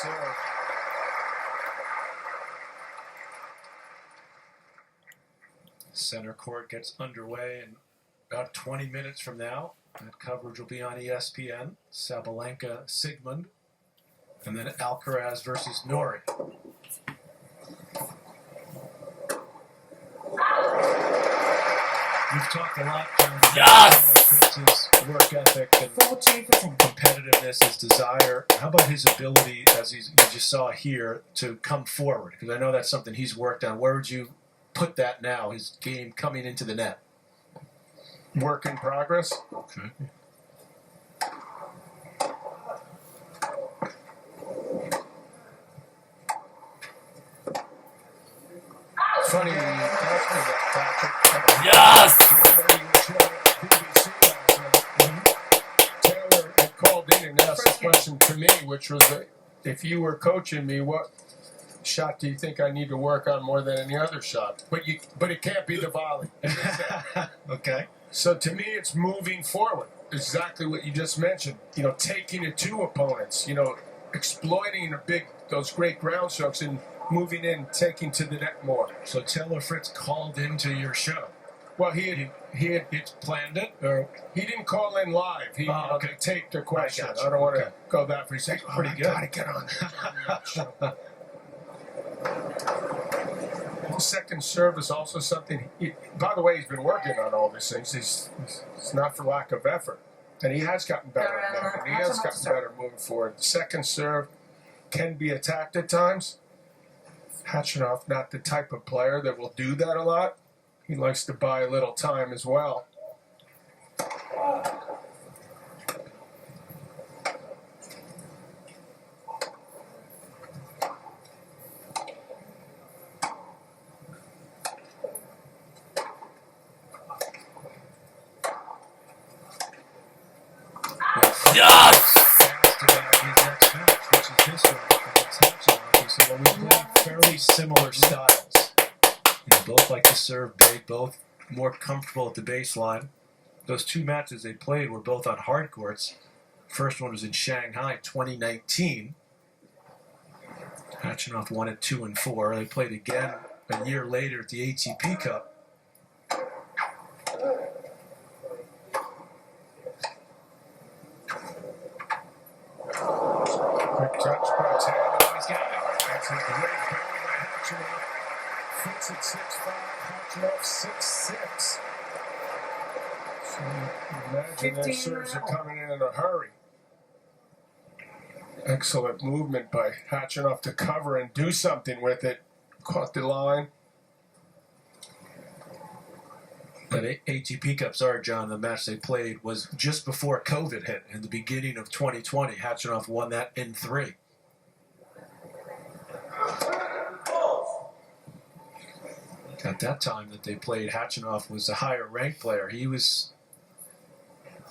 serve. Center court gets underway in about 20 minutes from now. That coverage will be on ESPN. Sabalenka, Sigmund, and then Alcaraz versus Nori. We've talked a lot about Fritz's work ethic and competitiveness, his desire. How about his ability, as you just saw here, to come forward? Because I know that's something he's worked on. Where would you put that now, his game coming into the net? Work in progress. Okay. Funny you asked me that, Patrick. Yes! Taylor had called in and asked a question to me, which was, if you were coaching me, what shot do you think I need to work on more than any other shot? But it can't be the volley. Okay. So to me, it's moving forward. Exactly what you just mentioned. You know, taking it to opponents. You know, exploiting those great ground strokes and moving in, taking to the net more. So Taylor Fritz called into your show. Well, he had planned it, or he didn't call in live. He taped the question. I I don't want to go that for a second. Pretty good. Gotta get on that. Second serve is also something. By the way, he's been working on all these things. It's not for lack of effort, and he has gotten better at that. And he has gotten better moving forward. The second serve can be attacked at times. Hatchinoff, not the type of player that will do that a lot. He likes to buy a little time as well. Yes! Fairly similar styles. They both like to serve big, both more comfortable at the baseline. Those two matches they played were both on hard courts. First one was in Shanghai, 2019. Hatchinoff won it 2-4. They played again a year later at the ATP Cup. Quick touch by Taylor. He's got it. That's a great ball by Hatchinoff. Fritz at 6'5", Hatchinoff 6'6". So imagine their serves are coming in a hurry. Excellent movement by Hatchinoff to cover and do something with it. Caught the line. But ATP Cup, sorry, John, the match they played was just before COVID hit in the beginning of 2020. Hatchinoff won that in 3. At that time that they played, Hatchinoff was a higher ranked player. He was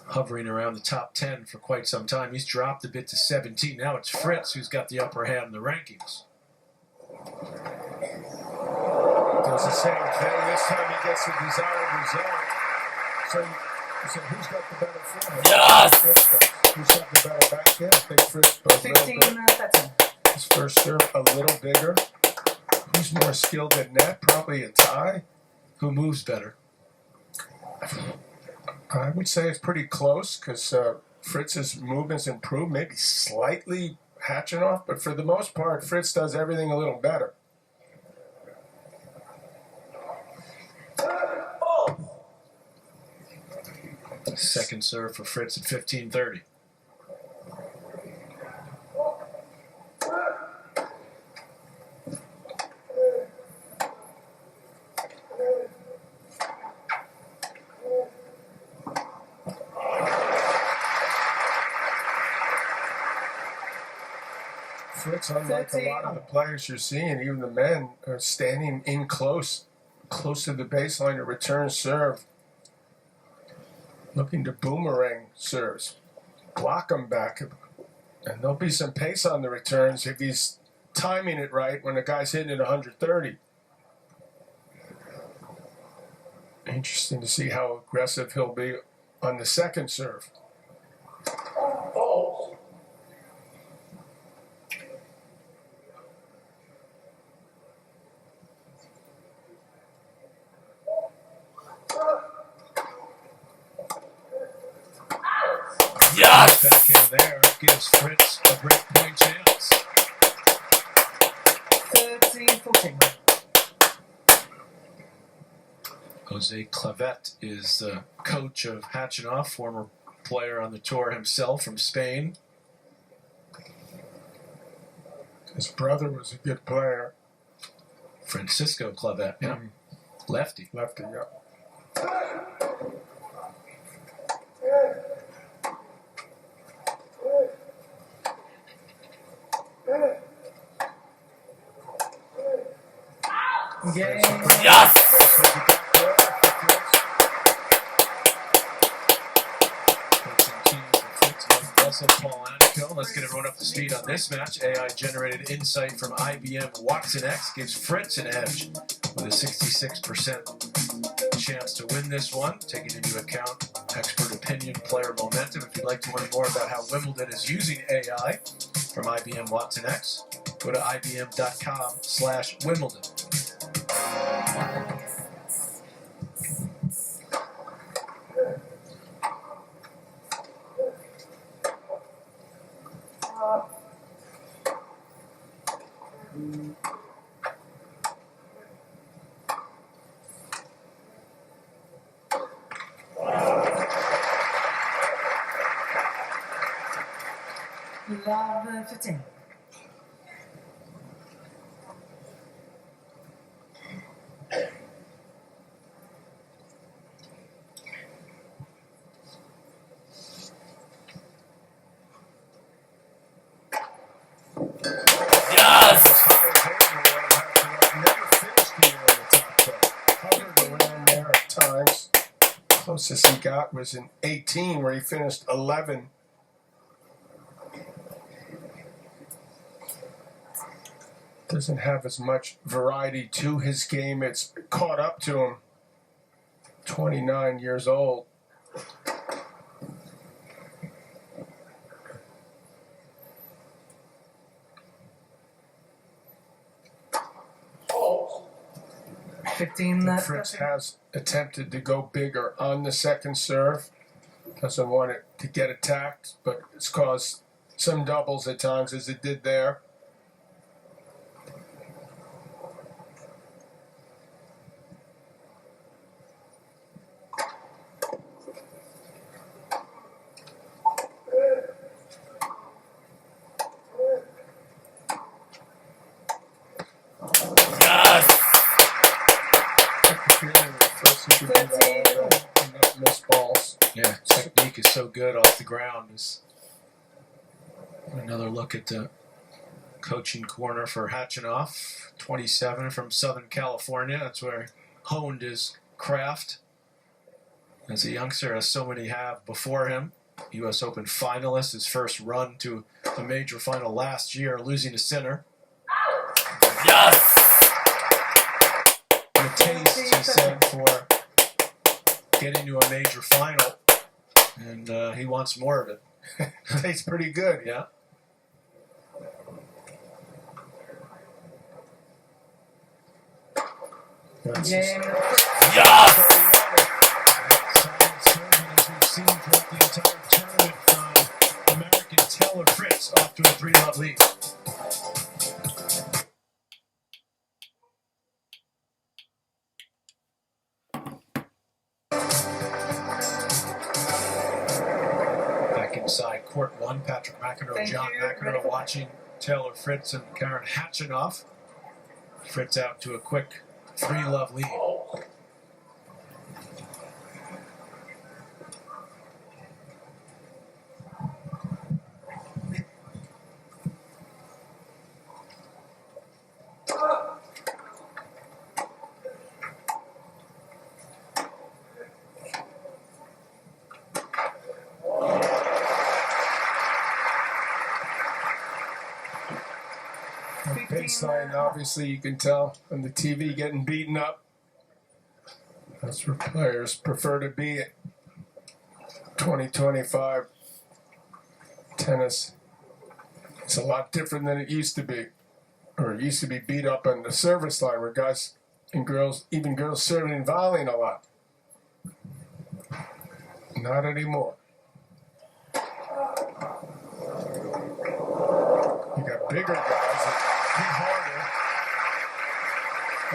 hovering around the top 10 for quite some time. He's dropped a bit to 17. Now it's Fritz who's got the upper hand in the rankings. Does the same thing. This time he gets the desired result. So who's got the better forehand? Yes! Fritz does. Who's got the better backhand? I think Fritz, but a little bit. His first serve a little bigger. Who's more skilled than net? Probably a tie. Who moves better? I would say it's pretty close because Fritz's movement's improved, maybe slightly Hatchinoff, but for the most part, Fritz does everything a little better. Second serve for Fritz at 15:30. Fritz, unlike a lot of the players you're seeing, even the men, are standing in close to the baseline to return serve. Looking to boomerang serves. Block them back. And there'll be some pace on the returns if he's timing it right when the guy's hitting it 130. Interesting to see how aggressive he'll be on the second serve. point chance. 13-14. Jose Clavet is the coach of Hachinoff, former player on the tour himself from Spain. His brother was a good player. Francisco Clavet, yeah. Lefty. Lefty, yeah. Game. Yes! Paul Anico. Let's get everyone up to speed on this match. AI-generated insight from IBM Watson X gives Fritz an edge with a 66% chance to win this one, taking into account expert opinion, player momentum. If you'd like to learn more about how Wimbledon is using AI from IBM Watson X, go to ibm.com/Wimbledon. Love 15. Closest he got was in 18, where he finished 11. Doesn't have as much variety to his game. It's caught up to him. 29 years old. Fritz has attempted to go bigger on the second serve. Doesn't want it to get attacked, but it's caused some doubles at times, as it did there. Miss balls. Yeah, technique is so good off the ground. Another look at the coaching corner for Hachinoff, 27 from Southern California. That's where he honed his craft as a youngster, as so many have before him. U.S. Open finalist, his first run to a major final last year, losing to Sinner. Yes! A taste, he said, for getting to a major final, and he wants more of it. Tastes pretty good. Yeah. Yes! As we've seen throughout the entire tournament from American Taylor Fritz, off to a 3-love lead. Inside court one, Patrick McEnroe, John McEnroe watching Taylor Fritz and Karen Hachinoff. Fritz out to a quick 3-love lead. Baseline, obviously, you can tell on the TV getting beaten up. That's where players prefer to be at 2025. Tennis, it's a lot different than it used to be. Or it used to be beat up on the service line, where guys and girls, even girls, serving and volleying a lot. Not anymore. bigger guys that hit harder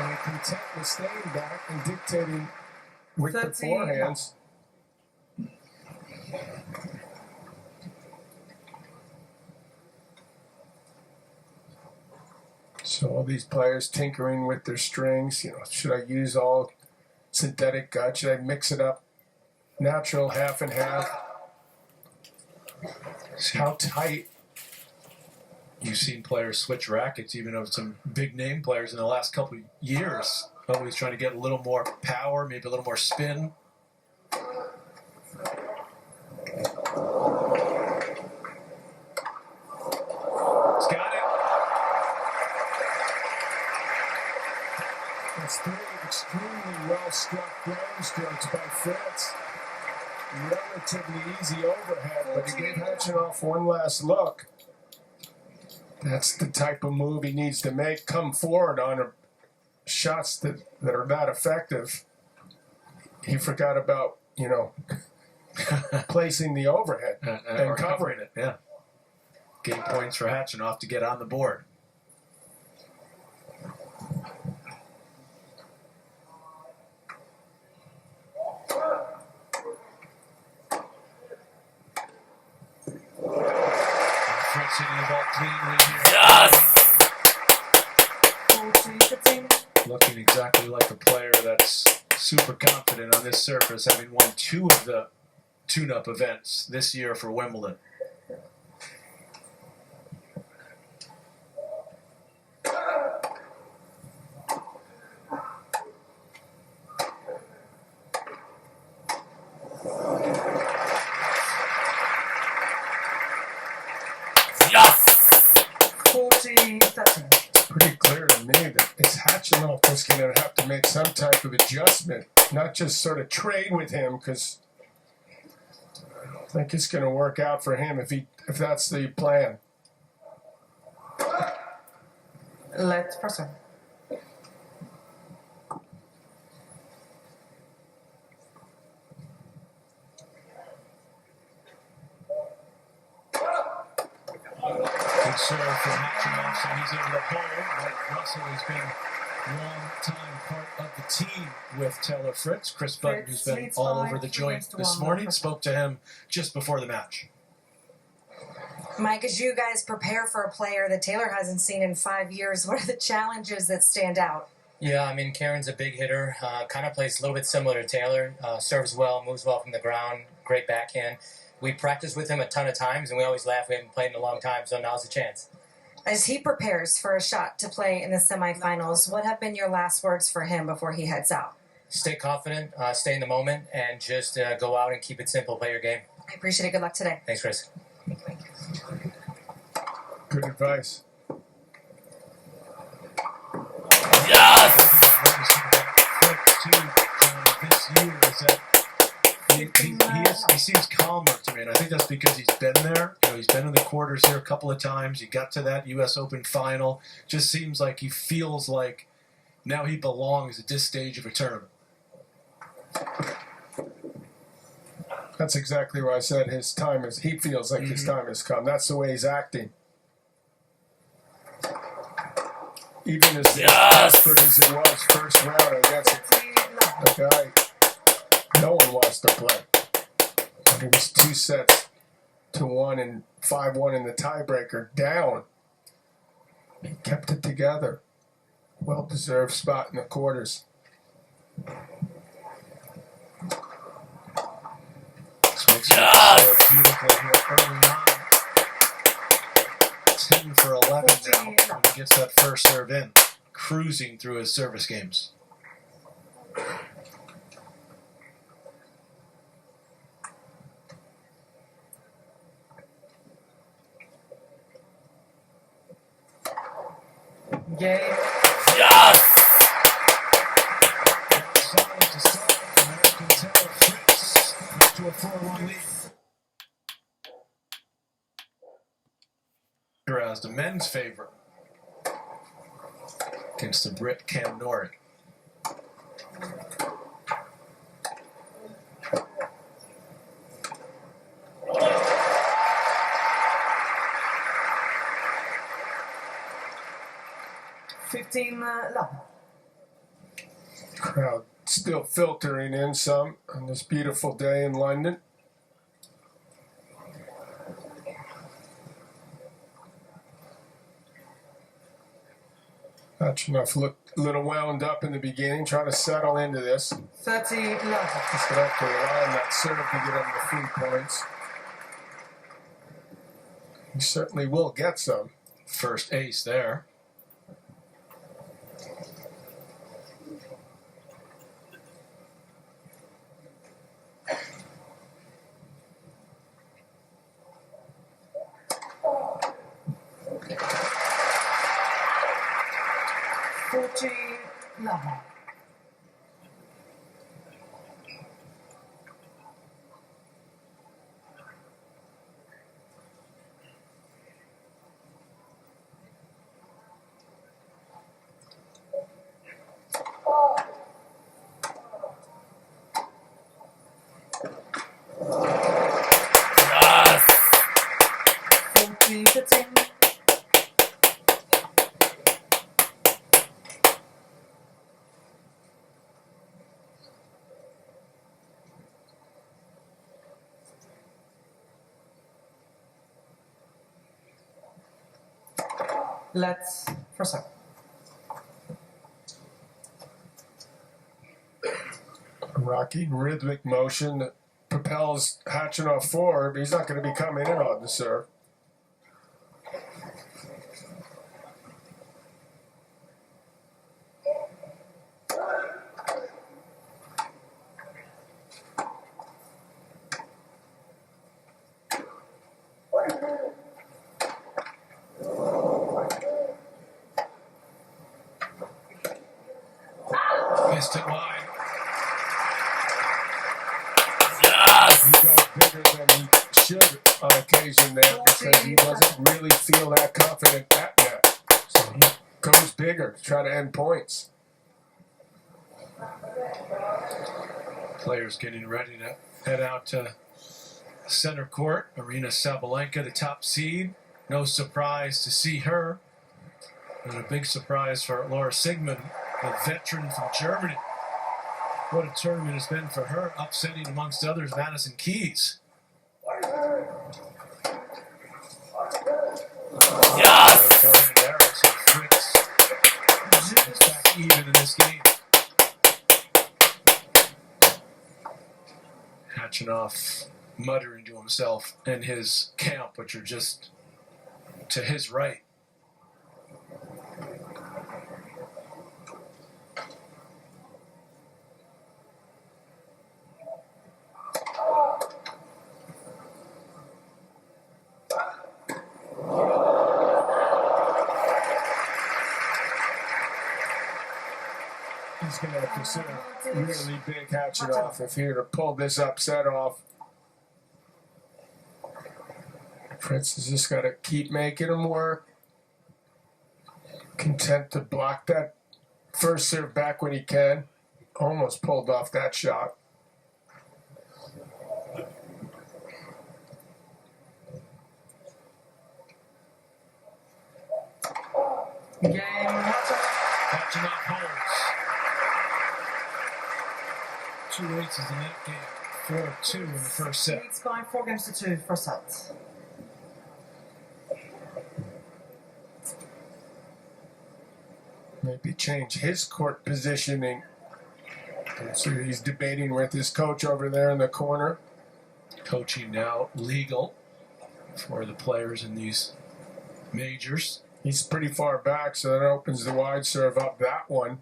and are content with staying back and dictating with the 13. forehands. So all these players tinkering with their strings. Should I use all synthetic gut? Should I mix it up? Natural, half and half. How tight? You've seen players switch rackets, even of some big name players in the last couple of years. Always trying to get a little more power, maybe a little more spin. He's got it. That's three extremely well-struck ground strokes by Fritz. Relatively easy overhead, but he gave Hatchinoff one last look. That's the type of move he needs to make. Come forward on shots that are that effective. He forgot about, placing the overhead and covering it. Yeah. Getting points for Hatchinoff to get on the board. Fritz hitting the ball cleanly here. Yes! 14-15. Looking exactly like a player that's super confident on this surface, having won 2 of the tune-up events this year for Wimbledon. Yes! 14-13. It's pretty clear to me that it's Hatchinoff that's going to have to make some type of adjustment, not just sort of trade with him, because I don't think it's going to work out for him if that's the plan. Let's presser. Good serve from Hatchinoff, so he's over the hole. But Russell has been a long-time part of the team with Taylor Fritz. Chris Button, who's been Fritz all leads over the 5, joint to this 1. morning, spoke to him just before the match. Mike, as you guys prepare for a player that Taylor hasn't seen in 5 years, what are the challenges that stand out? Yeah, I mean, Karen's a big hitter. Kind of plays a little bit similar to Taylor. Serves well, moves well from the ground, great backhand. We practice with him a ton of times, and we always laugh. We haven't played in a long time, so now's the chance. As he prepares for a shot to play in the semifinals, what have been your last words for him before he heads out? Stay confident, stay in the moment, and just go out and keep it simple. Play your game. I appreciate it. Good luck today. Thanks, Chris. Good advice. Yes! Fritz, too, this year is that he seems calmer to me, and I think that's because he's been there. He's been in the quarters here a couple of times. He got to that U.S. Open final. Just seems like he feels like now he belongs at this stage of a tournament. That's exactly what I said. He feels like his time has come. That's the way he's acting. Even as desperate as it was first round against a guy no one wants to play. It was 2-1 and 5-1 in the tiebreaker down. He kept it together. Well-deserved spot in the quarters. Yes! Beautifully here early on. 10 for 11 now when he gets that first serve in. Cruising through his service games. Game. Yes! Side to side, American Taylor Fritz up to a 4-1 lead. As the men's favorite against the Brit Cam Norrie. 15 love. Crowd still filtering in some on this beautiful day in London. Enough looked a little wound up in the beginning, trying to settle into this. 30 love. Just gonna have to rely on that serve to get him the 3 points. He certainly will get some. First ace there. Love. Yes! 40, 15. Let's proceed. Rocky rhythmic motion that propels Hatchinoff forward, but he's not going to be coming in on the serve. Missed it wide. Yes! He goes bigger than he should on occasion there because he doesn't really feel that confident at net. So he goes bigger to try to end points. Players getting ready to head out to center court. Arina Sabalenka, the top seed. No surprise to see her. And a big surprise for Laura Sigmund, the veteran from Germany. What a tournament it's been for her, upsetting amongst others Madison Keys. Yes! There, so Fritz is back even in this game. Hatchinoff muttering to himself and his camp, which are just to his right. He's going to consider really big Hatchinoff if he were to pull this upset off. Fritz has just got to keep making him work. Content to block that first serve back when he can. Almost pulled off that shot. Game. Hatchinoff holds. 2 aces in that game. 4-2 in the first set. Leads by 4 games to 2 for set. Maybe change his court positioning. So he's debating with his coach over there in the corner. Coaching now legal for the players in these majors. He's pretty far back, so that opens the wide serve up that one.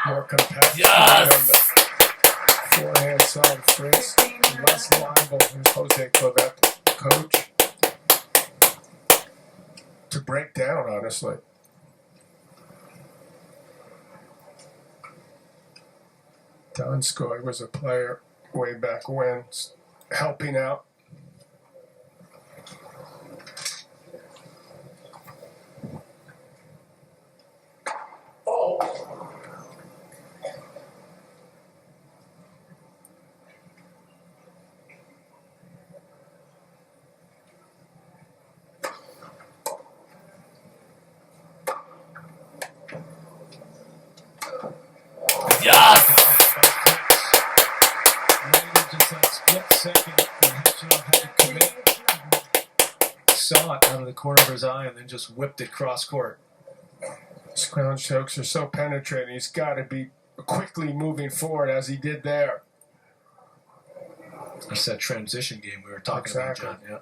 More competitive Yes! on the forehand side of Fritz. Less liable than Jose Clavette, coach. To break down, honestly. Donskoy was a player way back when, helping out. Just that split second, and Hatchinov had to commit. Saw it out of the corner of his eye and then just whipped it cross court. His ground strokes are so penetrating. He's got to be quickly moving forward as he did there. That's that transition game we were talking about, John. Yeah.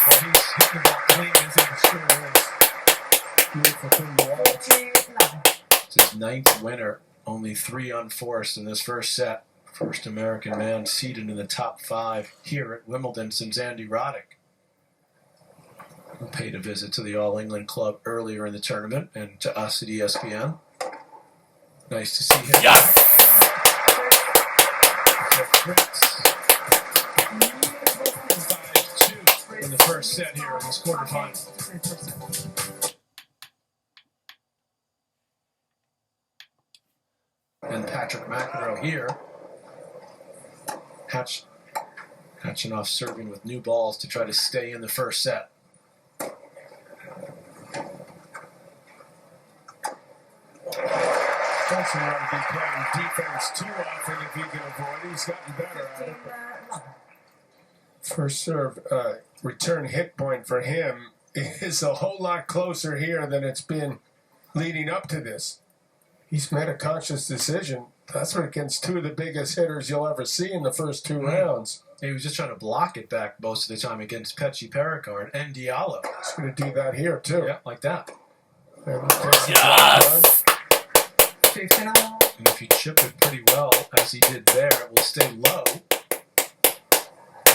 He's hitting the ball clean, isn't he? Sure is. Beautiful thing to watch. 14-11. It's his 9th winner, only 3 unforced in this first set. First American man seeded in the top 5 here at Wimbledon since Andy Roddick, who paid a visit to the All England Club earlier in the tournament and to us at ESPN. Nice to see him. Fritz. 5-2 in the first set here in this quarterfinal. And Patrick McEnroe here. Hatchinov serving with new balls to try to stay in the first set. Doesn't want to be playing defense too often if he can avoid it. He's gotten better at it. 15-11. First serve return hit point for him is a whole lot closer here than it's been leading up to this. He's made a conscious decision. That's what against 2 of the biggest hitters you'll ever see in the first 2 rounds. He was just trying to block it back most of the time against Petchy Perricard and Diallo. He's going to do that here too. Yeah, like that. Yes. 15-11. And if you chip it pretty well, as he did there, it will stay low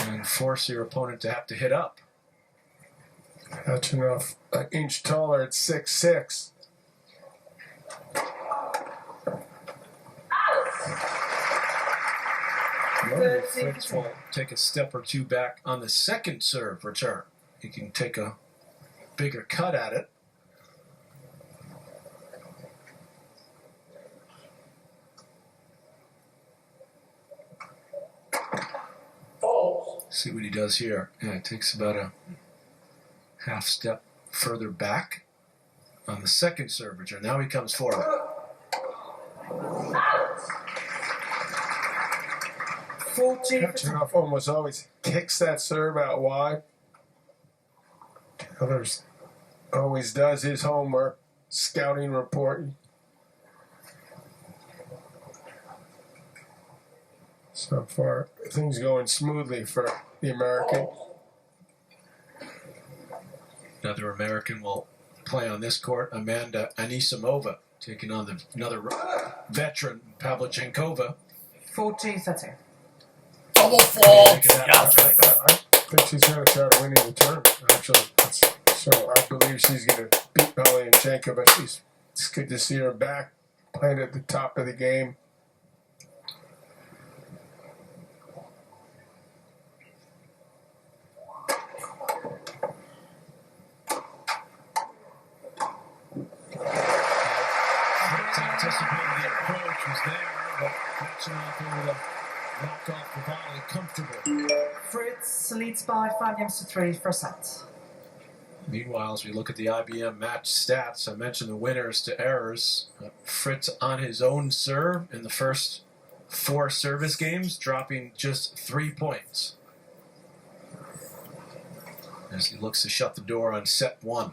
and force your opponent to have to hit up. That's enough. An inch taller at 6'6". Fritz will take a step or 2 back on the second serve return. He can take a bigger cut at it. See what he does here. Yeah, it takes about a half step further back on the second serve return. Now he comes forward. Hatchinov almost always kicks that serve out wide. Taylor's always does his homework, scouting report. So far, things going smoothly for the American. Another American will play on this court, Amanda Anisimova, taking on another veteran, Pavlyuchenkova. 14-13. Double fault. I think she's going to try to win in the tournament, actually. So I believe she's going to beat Pavlyuchenkova, but it's good to see her back, playing at the top of the game. Anticipating the approach was there, but Hatchinov able to knock off the volley comfortably. Fritz leads by 5-3 first set. Meanwhile, as we look at the IBM match stats, I mentioned the winners to errors. Fritz on his own serve in the first 4 service games, dropping just 3 points as he looks to shut the door on set 1.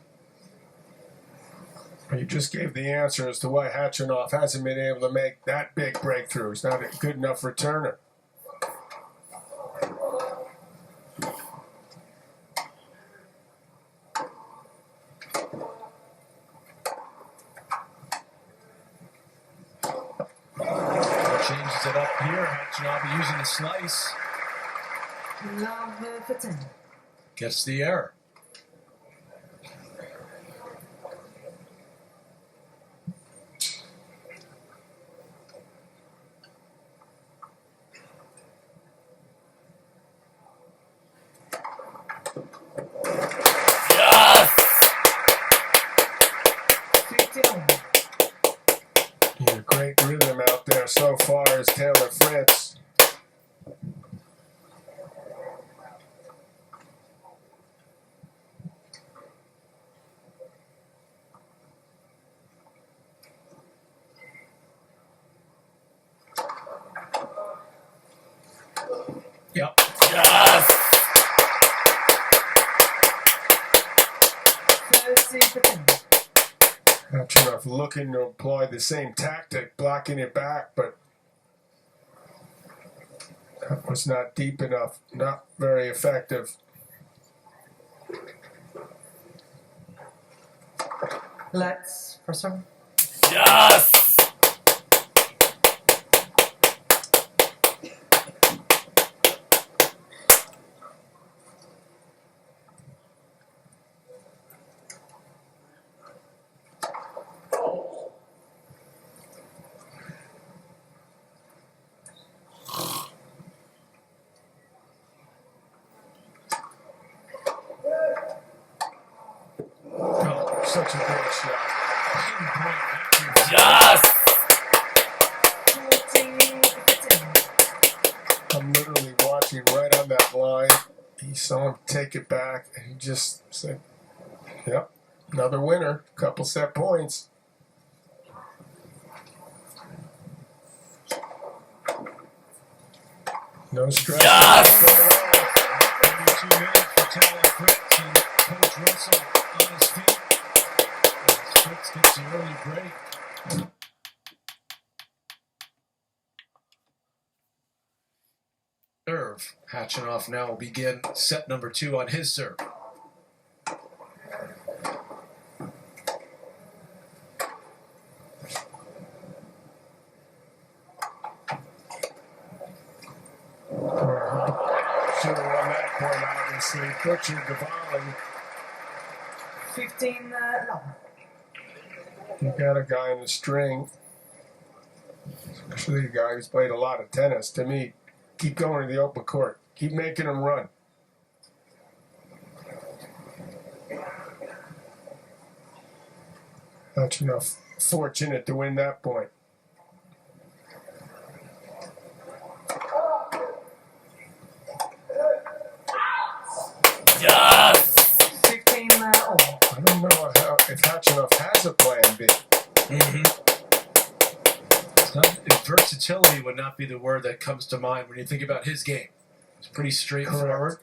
You just gave the answer as to why Hatchinov hasn't been able to make that big breakthrough. He's not a good enough returner. Changes it up here. Hatchinov using the slice. Love 15. Gets the error. Great rhythm out there so far is Taylor Fritz. Yes. 30-15. Hatchinoff looking to employ the same tactic, blocking it back, but that was not deep enough, not very effective. Let's for some. Yes. Oh, such a great shot. Pinpoint accuracy. Yes. 40-15. I'm literally watching right on that line. He saw him take it back, and he just said, "Yep, another winner. Couple set points." No stress. Yes. 32 minutes for Taylor Fritz and Coach Russell on his feet. As Fritz gets the early break. Serve. Hatchinoff now will begin set number 2 on his serve. Should have won that point, obviously. Butchered the volley. 15-11. You got a guy in the string, especially a guy who's played a lot of tennis. To me, keep going to the open court. Keep making him run. Not enough fortunate to win that point. Yes. 15-all. I don't know if Hatchinoff has a plan B. Versatility would not be the word that comes to mind when you think about his game. It's pretty straightforward.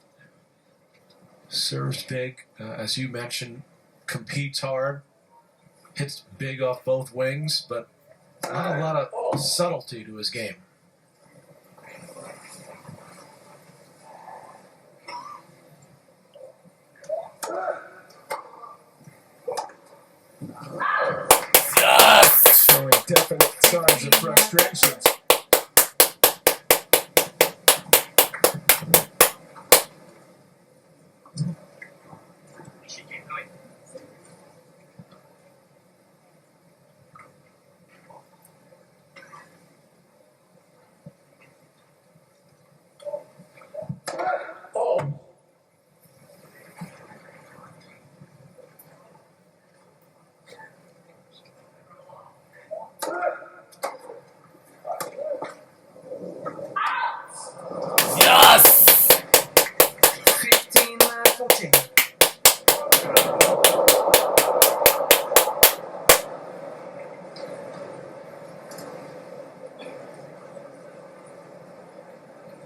Serves big, as you mentioned, competes hard, hits big off both wings, but not a lot of subtlety to his game. Yes. Showing definite signs of frustrations. Yes. 15-14.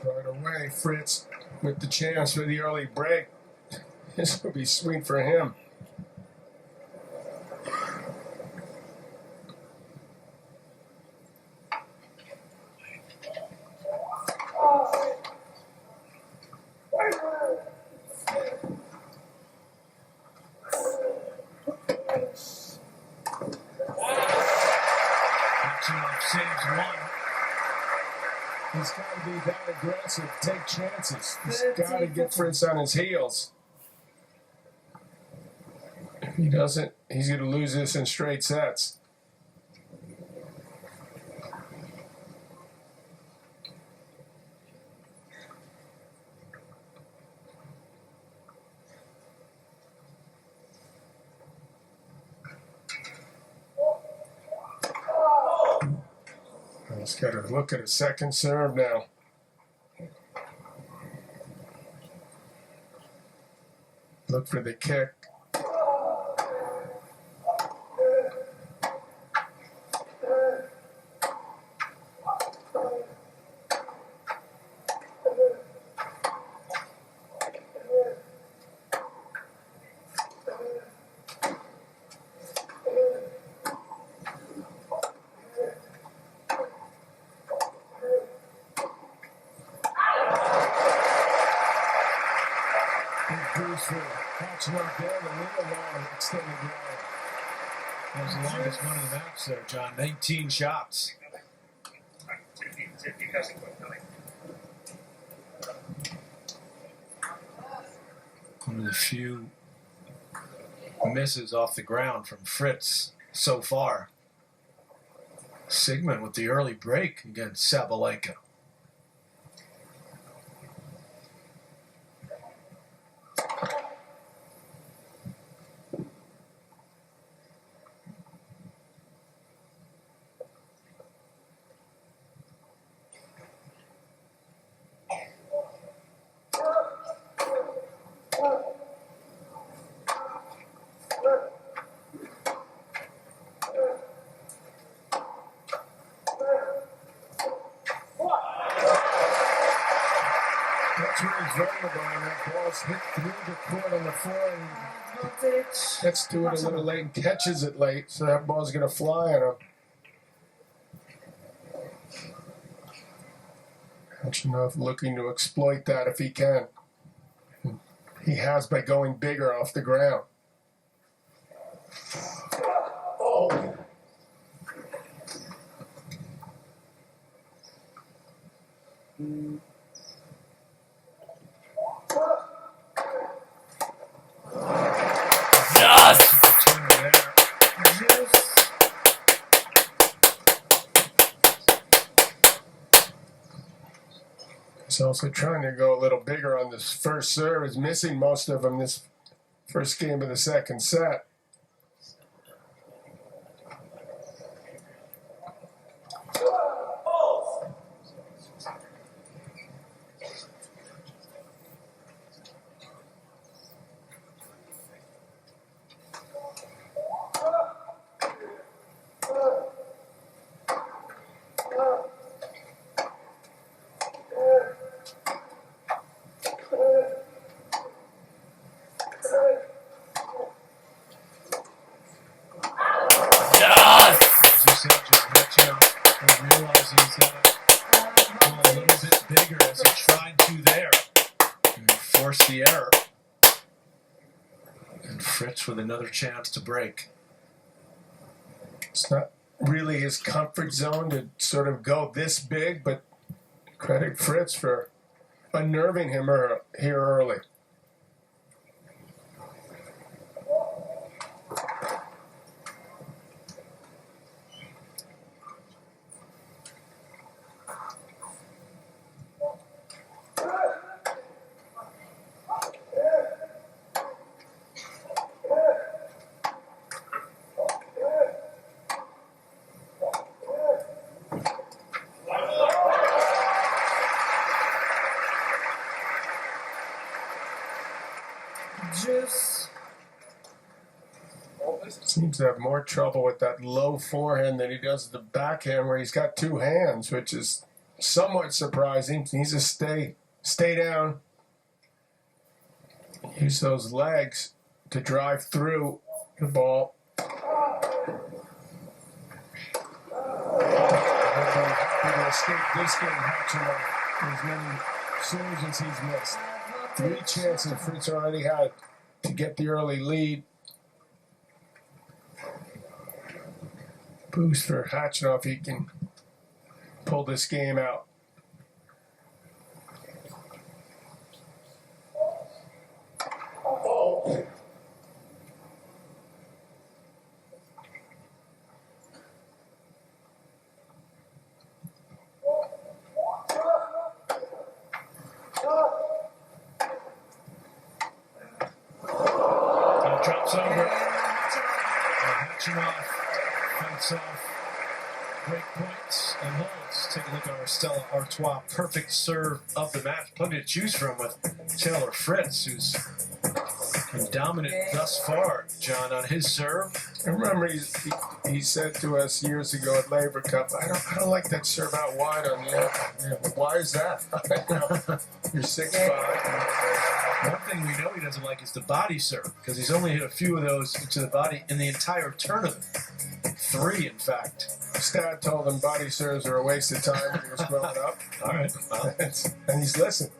Right away, Fritz with the chance for the early break. This will be sweet for him. Hatchinoff saves one. He's got to be that aggressive, take chances. He's got to get Fritz on his heels. If he doesn't, he's going to lose this in straight sets. He's got to look at a second serve now. Look for the kick. Big boost for catching up there. The middle line extended line. That was the longest one of the match there, John. 19 shots. One of the few misses off the ground from Fritz so far. Sigmund with the early break against Sabalenka. That's really vulnerable, and that ball's hit through the court on the floor. And Voltage. gets to it a little late and catches it late, so that ball's going to fly on him. Kachanov looking to exploit that if he can. He has by going bigger off the ground. Oh. Yes! He's also trying to go a little bigger on this first serve. He's missing most of them this first game of the second set. Realizing he's got to go a little bit bigger as he tried to there and forced the error. And Fritz with another chance to break. It's not really his comfort zone to sort of go this big, but credit Fritz for unnerving him here early. Juice. Seems to have more trouble with that low forehand than he does the backhand, where he's got two hands, which is somewhat surprising. He needs to stay down. Use those legs to drive through the ball. Happy to escape this game, Hachimov, as many serves as he's missed. 3 chances Fritz already had to get the early lead. Boost for Hachimov, he can pull this game out. Drops over. Hachimov fights off. Break points and holds. Take a look at our Stella Artois perfect serve of the match. Plenty to choose from with Taylor Fritz, who's been dominant thus far, John, on his serve. I remember he said to us years ago at Labor Cup, I don't like that serve out wide on the end. Why is that? You're 6'5". One thing we know he doesn't like is the body serve, because he's only hit a few of those into the body in the entire tournament. 3, in fact. Dad told him body serves are a waste of time when he was growing up. All right. Well, And he's listened.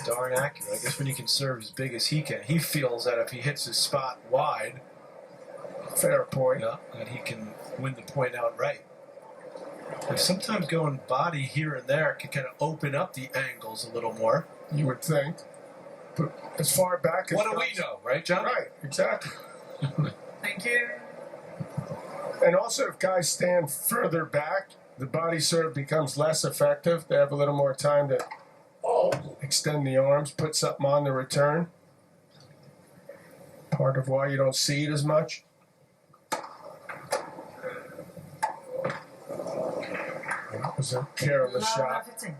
darn accurate. I guess when you can serve as big as he can, he feels that if he hits his spot wide, Fair point. yeah, that he can win the point outright. But sometimes going body here and there can kind of open up the angles a little more. You would think. But as far back as What do we know, right, John? Right, exactly. Thank you. And also, if guys stand further back, the body serve becomes less effective. They have a little more time to extend the arms, put something on the return. Part of why you don't see it as much. That was a careless Low shot. 15.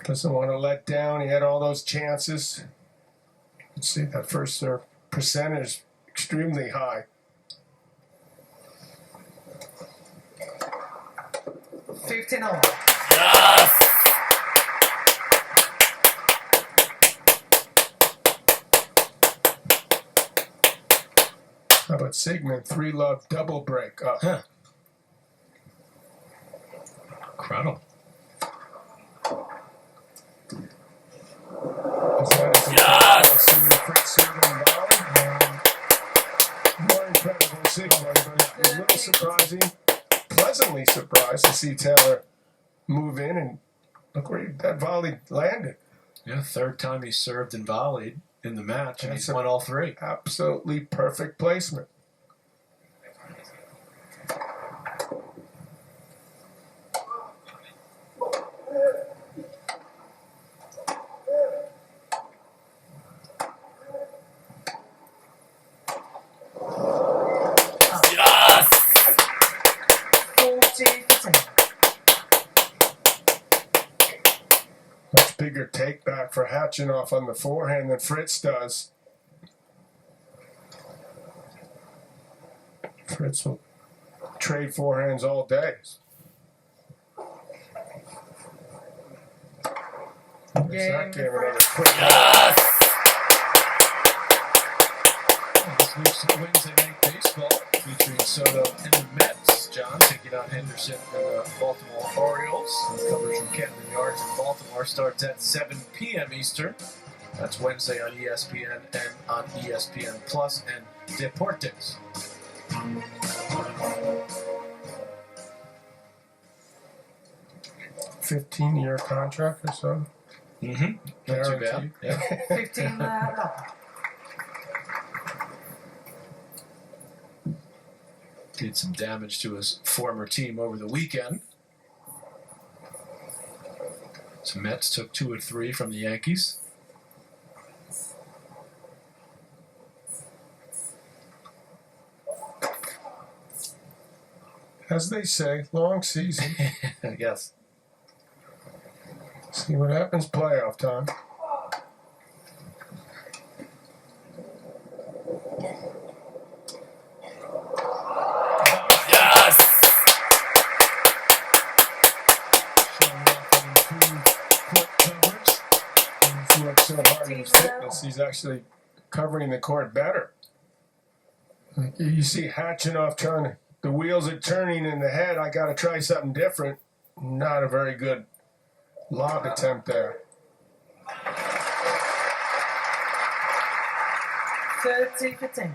Doesn't want to let down. He had all those chances. Let's see, that first serve percentage is extremely high. 15 all. Yes! How about Sigmund? 3-love double break up. Huh. Incredible. Is that as Yes! seeing Fritz serving ball? More incredible Sigmund, but it was a little surprising, pleasantly surprised to see Taylor move in and look where that volley landed. Yeah, third time he served and volleyed in the match, and he's That's a- won all three. Absolutely perfect placement. Yes! 14, 15. Much bigger take back for Hatchinoff on the forehand than Fritz does. Fritz will trade forehands all day. Game That gave another Fritz. quick Yes! This week's Wednesday Night Baseball featuring Soto and the Mets. John taking on Henderson and the Baltimore Orioles. The coverage from Camden Yards in Baltimore starts at 7 p.m. Eastern. That's Wednesday on ESPN and on ESPN Plus and Deportes. 15-year contract or so. Mm-hmm. Not too bad. Guaranteed. Yeah. 15 low. Did some damage to his former team over the weekend. So Mets took 2 of 3 from the Yankees. As they say, long season. I guess. See what happens playoff time. Yes! Showing off an improved court coverage. He's worked so hard in his fitness, he's actually covering the court better. Like, you see Hatchinoff trying to, the wheels are turning in the head. I got to try something different. Not a very good lob attempt there. 30, 15.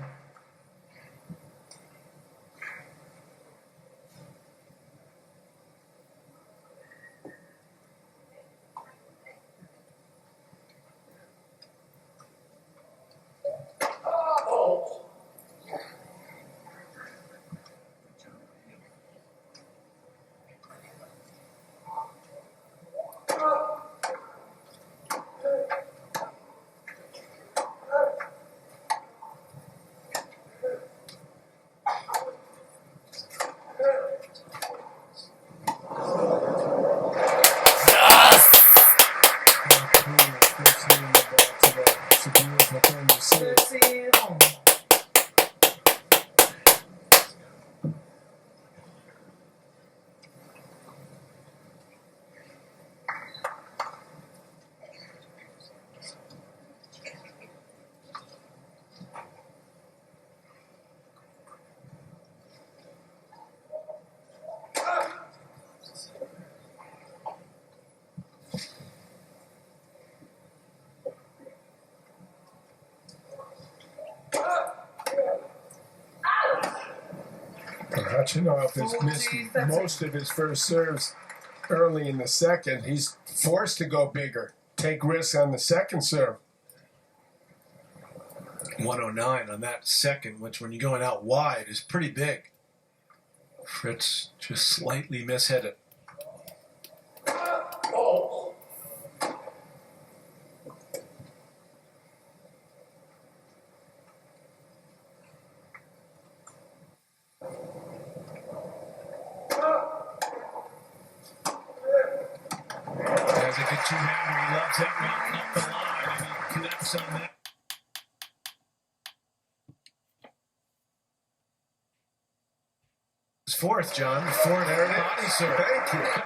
Kachanov has missed 40-13. most of his first serves early in the second. He's forced to go bigger, take risks on the second serve. 109 on that second, which when you're going out wide is pretty big. Fritz just slightly mishit it. Has a good two-hander. He loves that one up the line, and he connects on that. His fourth, John. The fourth body serve. Thank you.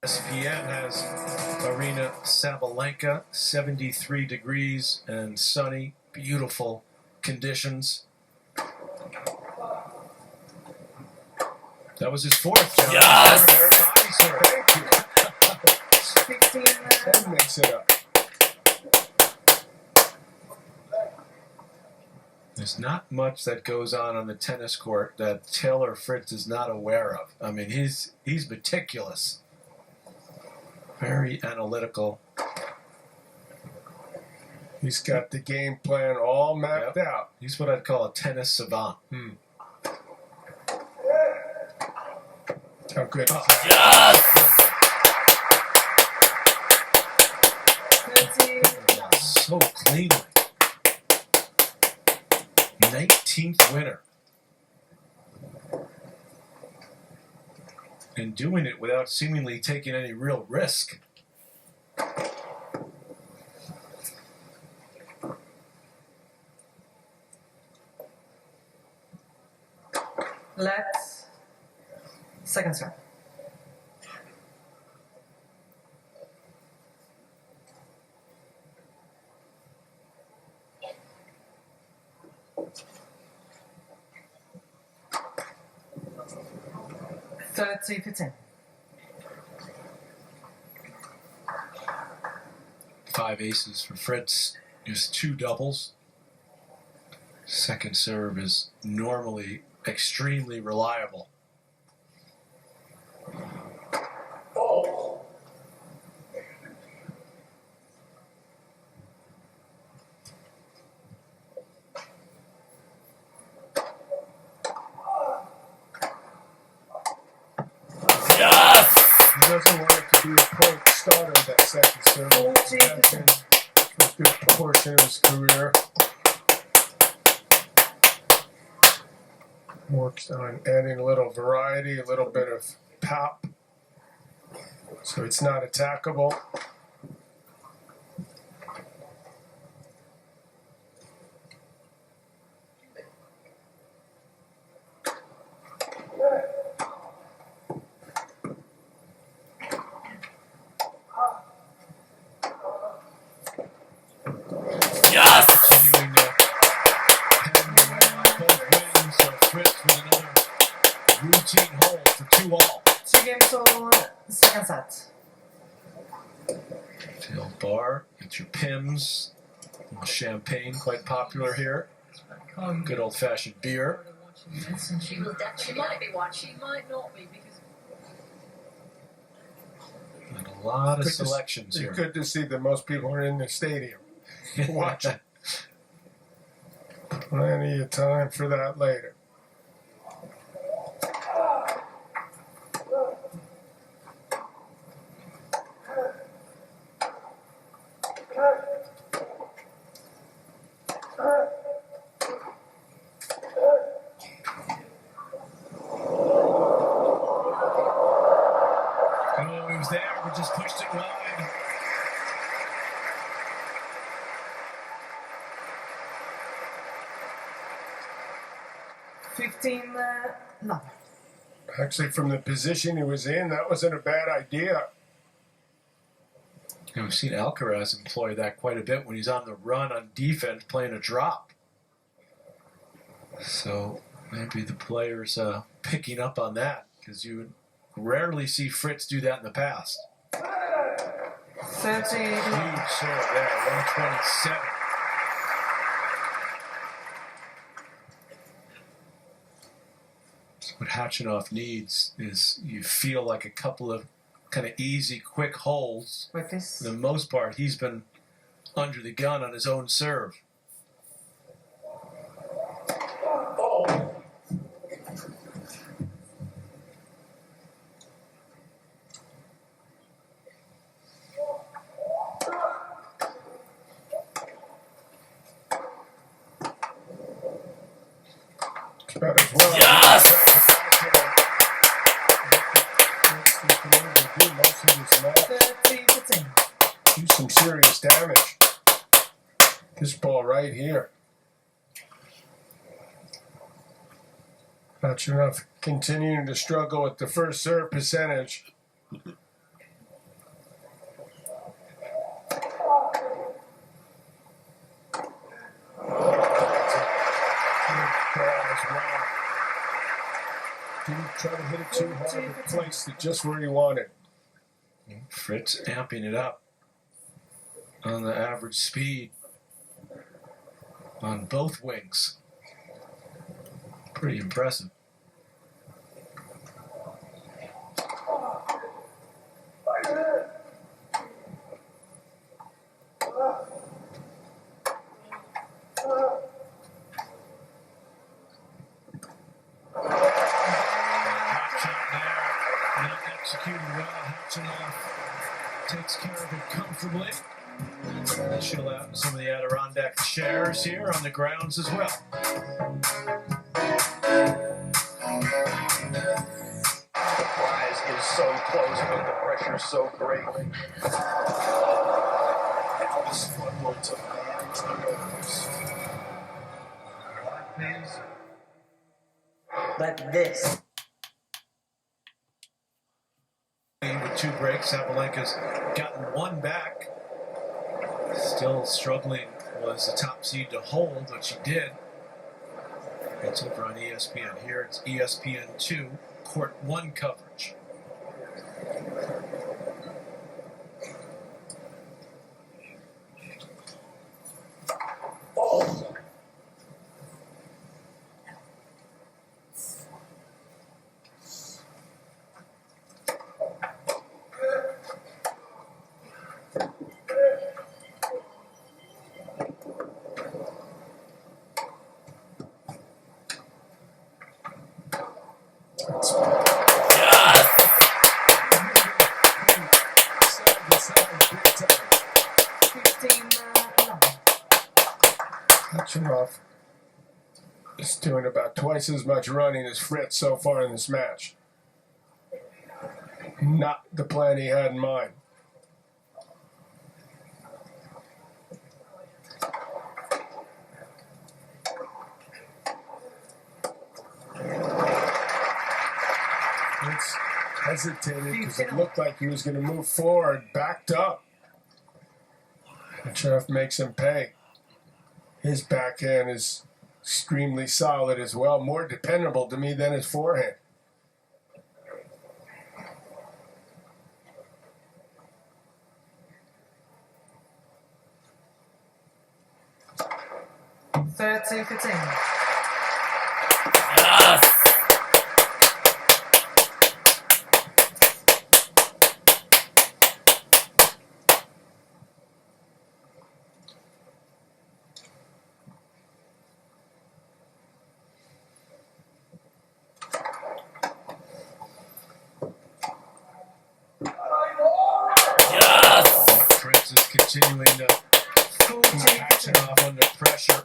SPN has Arena Sabalenka, 73 degrees and sunny, beautiful conditions. That was his fourth, John. Yes! Fourth body serve. Thank you. 15 That makes it up. There's not much that goes on the tennis court that Taylor Fritz is not aware of. I mean, he's meticulous, very analytical. He's got the game plan all mapped out. He's what I'd call a tennis savant. How good is that? Yes! 30. So cleanly. 19th winner. And doing it without seemingly taking any real risk. Let. Second serve. Thirty 15. 5 aces for Fritz. Just 2 doubles. Second serve is normally extremely reliable. Yes! He doesn't want it to be a point starter, that second serve. He has been for a good portion of his career. Works on adding a little variety, a little bit of pop, so it's not attackable. Yes! Continuing to pen the both wins, so Fritz with another routine hole for 2-all. 2 games to second set. Tail bar, get your Pims, a little champagne, quite popular here. Good old-fashioned beer. She might be watching. She might not be because And a lot of Good to- selections It's here. good to see that most people are in the stadium watching. Plenty of time for that later. Oh, he was there, we just pushed it wide. No. Actually, from the position he was in, that wasn't a bad idea. And we've seen Alcaraz employ that quite a bit when he's on the run on defense playing a drop. So maybe the player's picking up on that because you would rarely see Fritz do that in the past. 30. Huge serve there, 127. what Hachinoff needs is you feel like a couple of kind of easy, quick holds. With this. For the most part, he's been under the gun on his own serve. Better as well. Yes! Do some serious damage. This ball right here. Not sure enough. Continuing to struggle with the first serve percentage. Didn't try to hit it too hard, but placed it just where he wanted. Fritz amping it up on the average speed on both wings. Pretty impressive. Executed well. Hachinoff takes care of it comfortably. That should allow some of the Adirondack chairs here on the grounds as well. The prize is so close, but the pressure's so great. Now this floodlights of fans Like this. With 2 breaks, Sabalenka's gotten 1 back. Still struggling was the top seed to hold, but she did. It's over on ESPN. Here it's ESPN2, Court 1 coverage. Hachinoff is doing about twice as much running as Fritz so far in this match. Not the plan he had in mind. Fritz hesitated because it looked like he was going to move forward, backed up. Hachinoff makes him pay. His backhand is extremely solid as well, more dependable to me than his forehand. Thirty 15. Yes! Fritz is continuing to Hachinoff under pressure.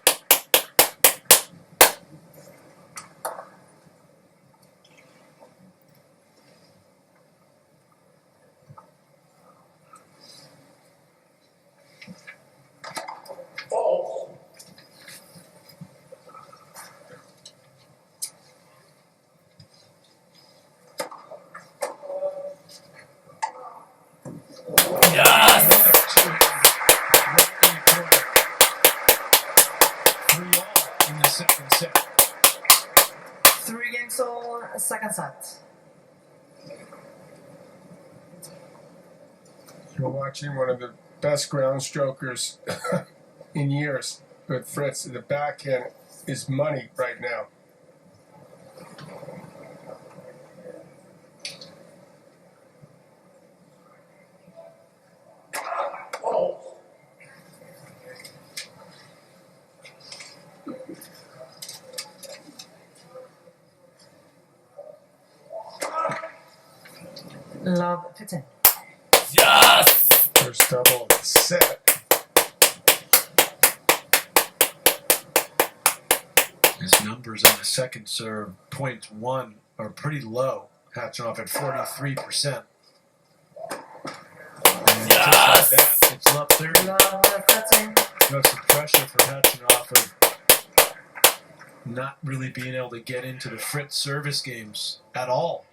Yes! 3-all in the second set. 3-all, second set. You're watching one of the best ground strokers in years with Fritz. The backhand is money right now. Love 15. Yes! First double of the set. His numbers on the second serve, point one, are pretty low. Hatching at 43%. And just like that, it's love 30. Love 13. There's some pressure for Hatchinoff of not really being able to get into the Fritz service games at all.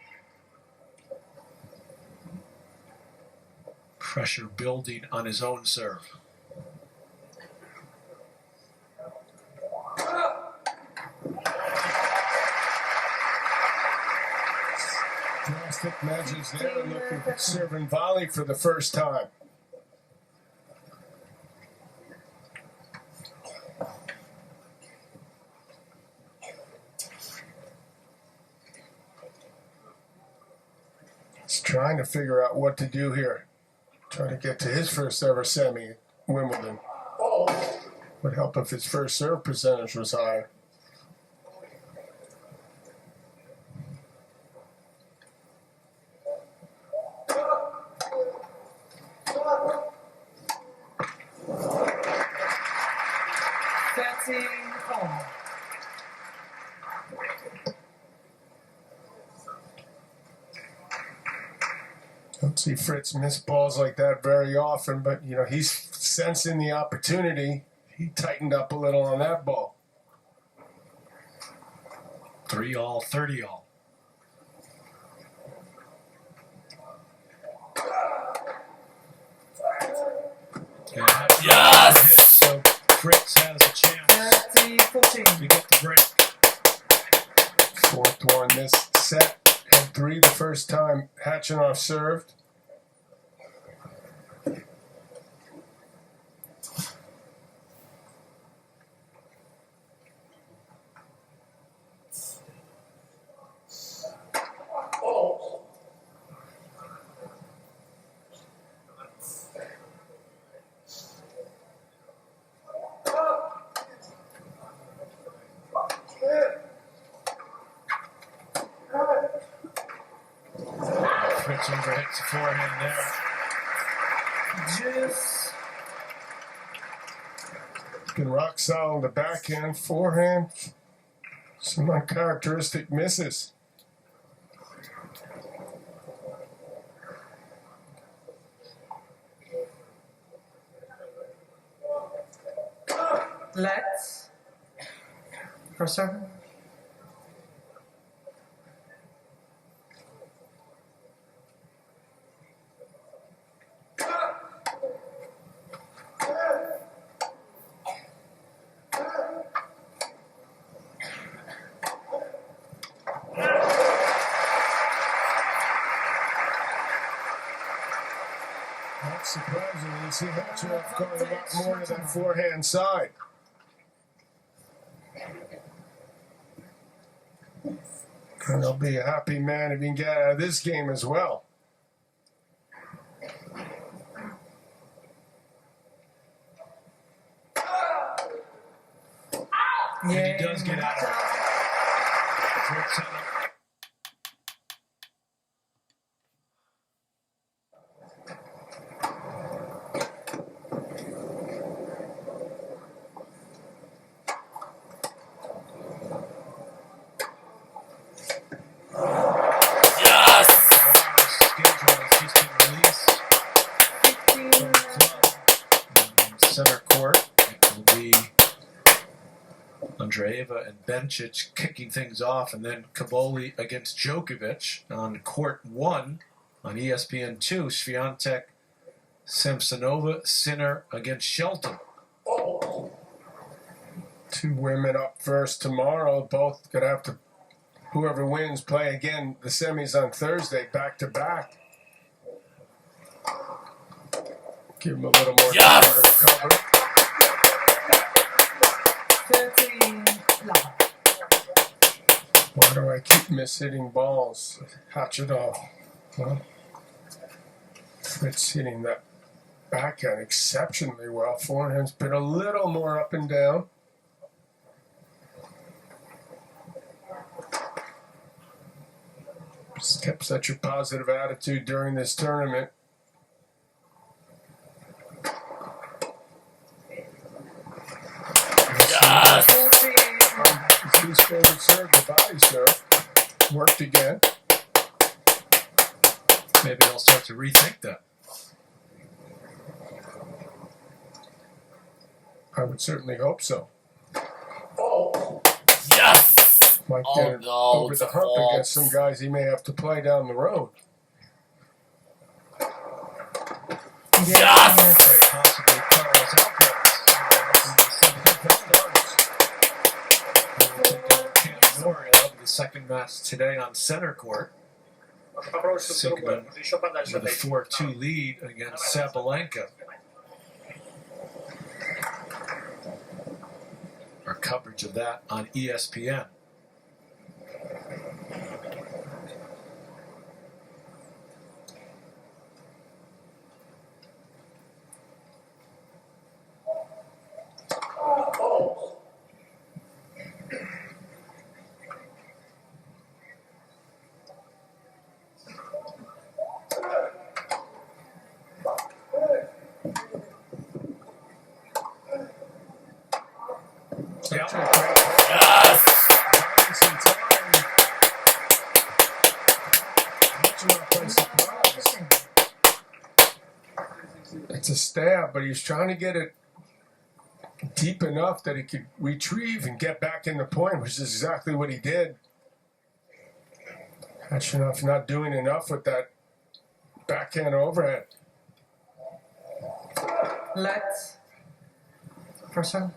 Pressure building on his own serve. Drastic measures there, looking at serving volley for the first time. He's trying to figure out what to do here. Trying to get to his first ever semi at Wimbledon. Would help if his first serve percentage was higher. Don't see Fritz miss balls like that very often, but you know, he's sensing the opportunity. He tightened up a little on that ball. 3-all, 30-all. Yes! So Fritz has a chance 30-14. to get the break. Fourth one this set. Had three the first time Hatchinoff served. Fritz overhits the forehand there. Juice. Can rock solid the backhand, forehand. Some uncharacteristic misses. Let's. First serve. Not surprisingly, you see Hatchinoff going a lot more to that forehand side. And he'll be a happy man if he can get out of this game as well. And he does get out of it. Fritz on it. Center court, it will be Andreeva and Bencic kicking things off, and then Kaboli against Djokovic on court 1 on ESPN2. Swiatek, Samsonova, Sinner against Shelton. Two women up first tomorrow. Both gonna have to, whoever wins, play again the semis on Thursday, back to back. Give them a little more time to recover. 13 love. Why do I keep mishitting balls? Hatchinoff. Well, Fritz hitting that backhand exceptionally well. Forehand's been a little more up and down. Kept such a positive attitude during this tournament. His least favorite serve, the body serve. Worked again. Maybe they'll start to rethink that. I would certainly hope so. Yes! Might Oh, get no, over it's the a hump fault. against some guys he may have to play down the road. Yes! Possibly Carlos Alvarez. The second match today on center court. Sigmund with a 4-2 lead against Sabalenka. Our coverage of that on ESPN. It's a stab, but he's trying to get it deep enough that he could retrieve and get back in the point, which is exactly what he did. Kachanov not doing enough with that backhand overhead. Let's. First serve.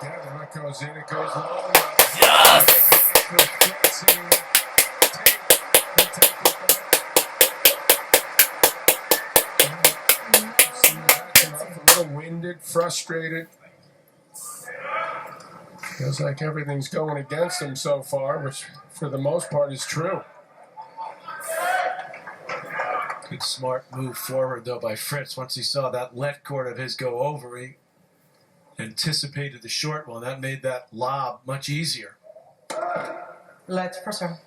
That goes in, it goes long. Yes! A little winded, frustrated. Feels like everything's going against him so far, which for the most part is true. Good smart move forward though by Fritz. Once he saw that left court of his go over, he anticipated the short one. That made that lob much easier. Let's first serve.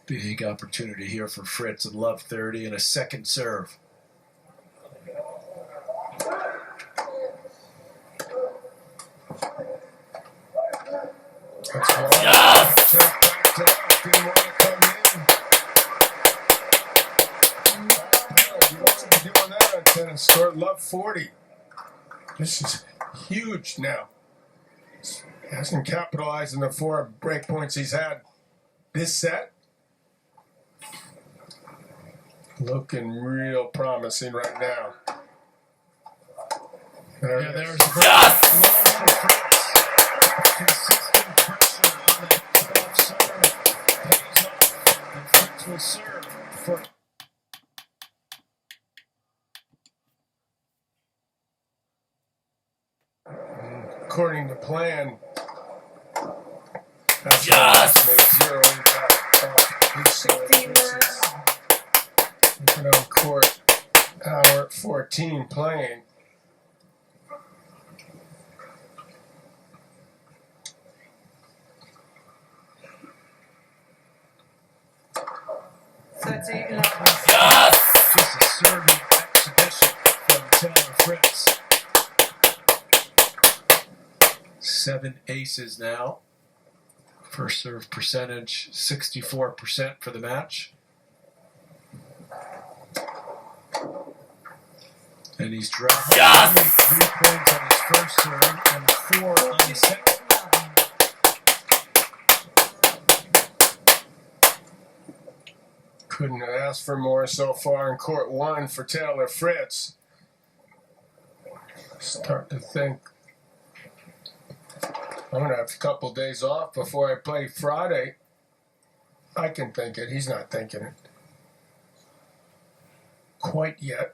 Big opportunity here for Fritz and love 30 and a second serve. That's why. Yes! Didn't want to come in. You want to be doing that on tennis court. Love 40. This is huge now. He hasn't capitalized on the 4 break points he's had this set. Looking real promising right now. There Yeah, it there's is. the consistent pressure on that cutoff serve pays off, and Fritz will serve for. According to plan, that's Yes! made 0 impact on his been on court hour 14 playing. Yes! Just a serving exhibition from Taylor Fritz. 7 aces now. First serve percentage 64% for the match. And he's dropped only 3 points on his first serve and 4 on the second. Couldn't have asked for more so far in court 1 for Taylor Fritz. Start to think I'm going to have a couple days off before I play Friday. I can think it. He's not thinking it quite yet.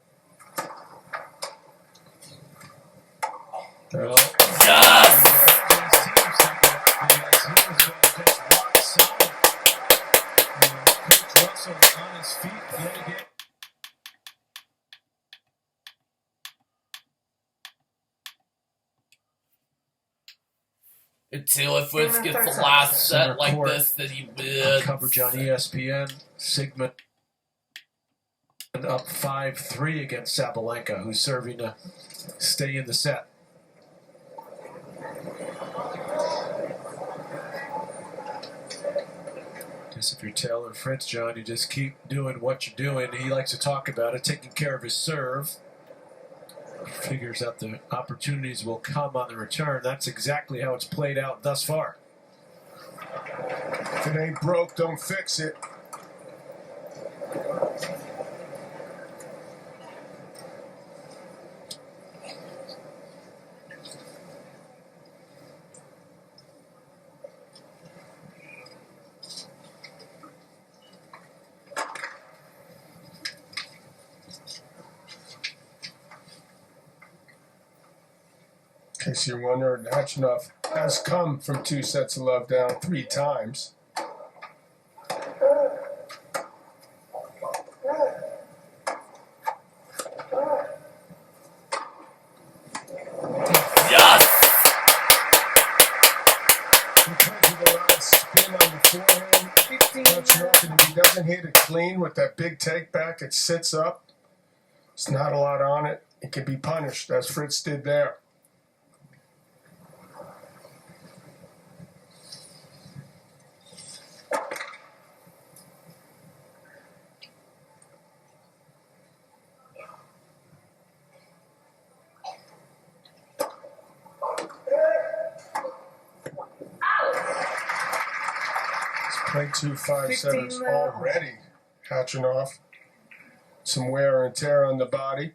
Well, Russell on his feet yet again. If Taylor Fritz gets the last set like this, then he wins. Coverage on ESPN. Sigmund up 5-3 against Sabalenka, who's serving to stay in the set. Guess if you're Taylor Fritz, John, you just keep doing what you're doing. He likes to talk about it, taking care of his serve. Figures out the opportunities will come on the return. That's exactly how it's played out thus far. If it ain't broke, don't fix it. In case you're wondering, Hatchinoff has come from 2 sets of love down 3 times. Yes! Because of the last spin on the forehand, Hatchinoff, and if he doesn't hit it clean with that big take back, it sits up. It's not a lot on it. It can be punished, as Fritz did there. Played 2 5-7s already. Hatchinoff. Some wear and tear on the body.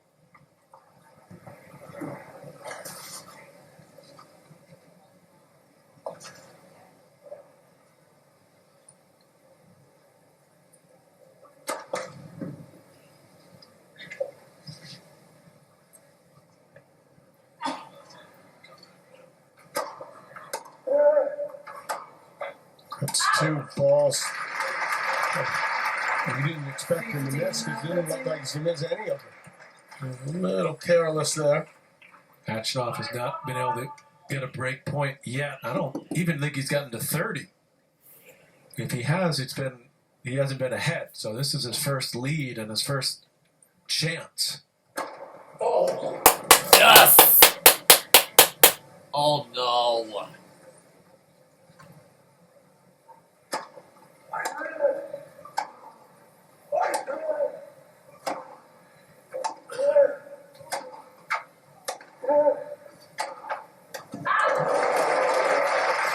That's 2 balls. We didn't expect him to miss because it didn't look like he's going to miss any of them. A little careless there. Hatchinoff has not been able to get a break point yet. I don't even think he's gotten to 30. If he has, he hasn't been ahead. So this is his first lead and his first chance. Yes! Oh no.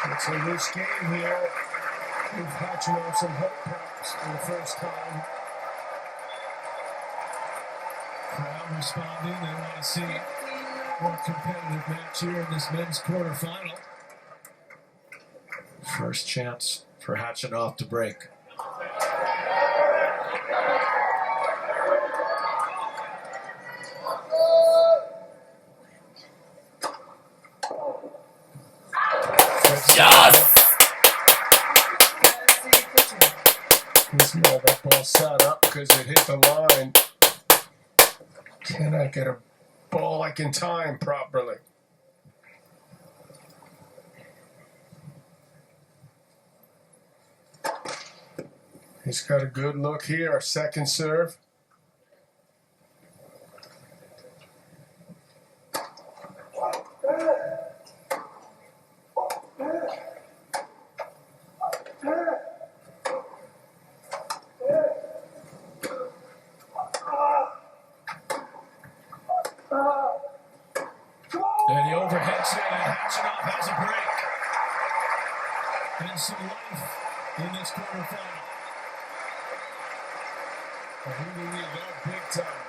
It's a loose game here. Give Hatchinoff some hope perhaps for the first time. Crowd responding. They want to see a more competitive match here in this men's quarterfinal. First chance for Hatchinoff to break. Yes! This man, that ball sat up because it hit the line. Can I get a ball I can time properly? He's got a good look here. Second serve. And the overhead set, and Hatchinoff has a break. And some life in this quarterfinal. He needed that big time.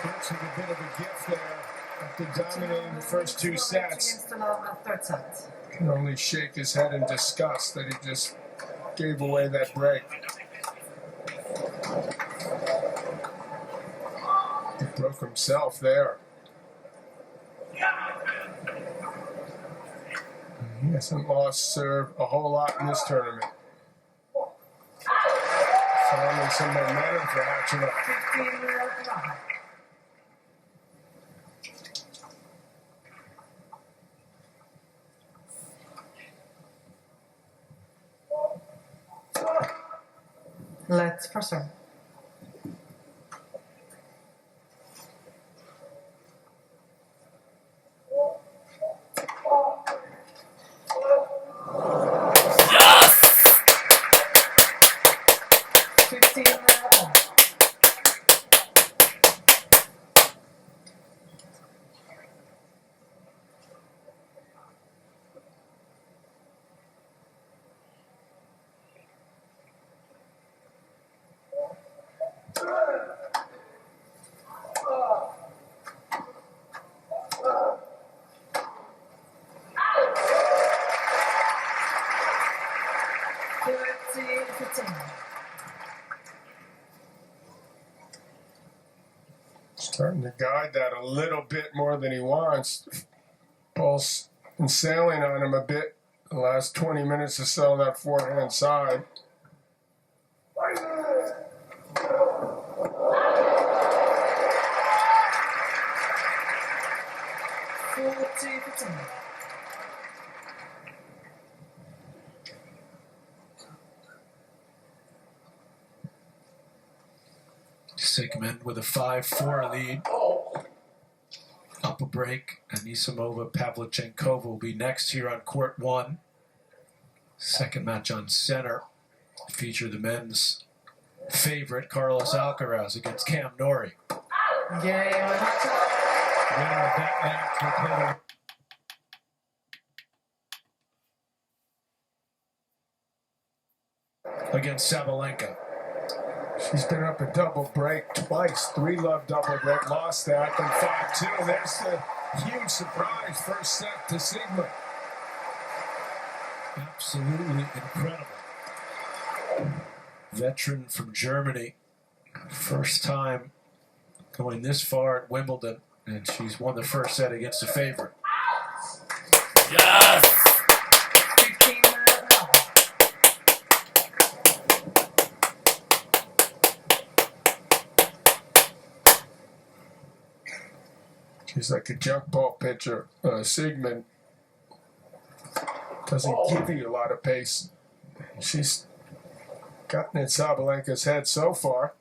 Fritz with a bit of a gift there. After dominating the first two sets, Against the third set. can only shake his head in disgust that he just gave away that break. He broke himself there. He hasn't lost serve a whole lot in this tournament. Finding some momentum for action. 15-9. Let's for serve. Yes! 15-9. Starting to guide that a little bit more than he wants. Ball's been sailing on him a bit the last 20 minutes or so on that forehand side. Sigmund with a 5-4 lead. Up a break. Anisimova Pavlyuchenkova will be next here on court 1. Second match on center. Feature the men's favorite, Carlos Alcaraz, against Cam Norrie. Winner of that match will play against Sabalenka. She's been up a double break twice. 3-love double break, lost that, and 5-2. There's the huge surprise. First set to Sigma. Absolutely incredible. Veteran from Germany. First time going this far at Wimbledon, and she's won the first set against a favorite. Yes! 15-9. She's like a junk ball pitcher. Sigmund doesn't give you a lot of pace. She's gotten in Sabalenka's head so far.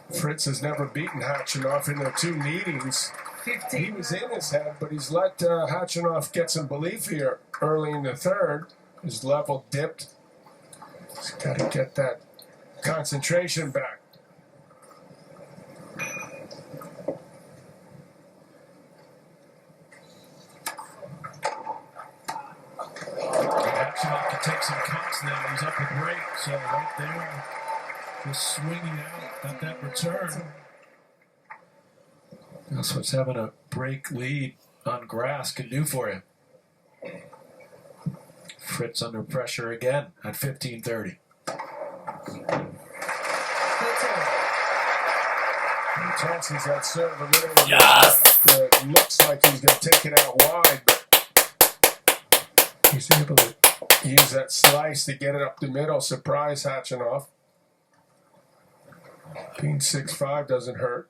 Fritz has never beaten Hachinov in their 2 meetings. He was in his head, but he's let Hachinov get some belief here early in the third. His level dipped. He's got to get that concentration back. Hachinov can take some cuts now. He's up a break, so right there, just swinging out, got that return. That's what's having a break lead on grass can do for you. Fritz under pressure again at 15:30. He tosses that serve a little in Yes! the left. It looks like he's going to take it out wide, but he's able to use that slice to get it up the middle. Surprise Hachinov. Being 6'5" doesn't hurt.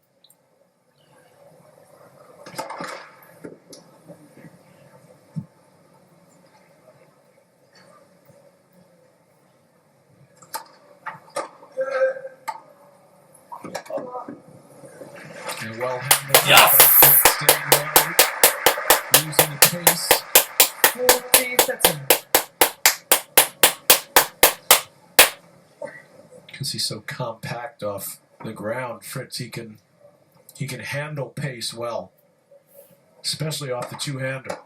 And well handled. Yes! Using the pace. 14-13. Because he's so compact off the ground, Fritz, he can handle pace well, especially off the two-hander.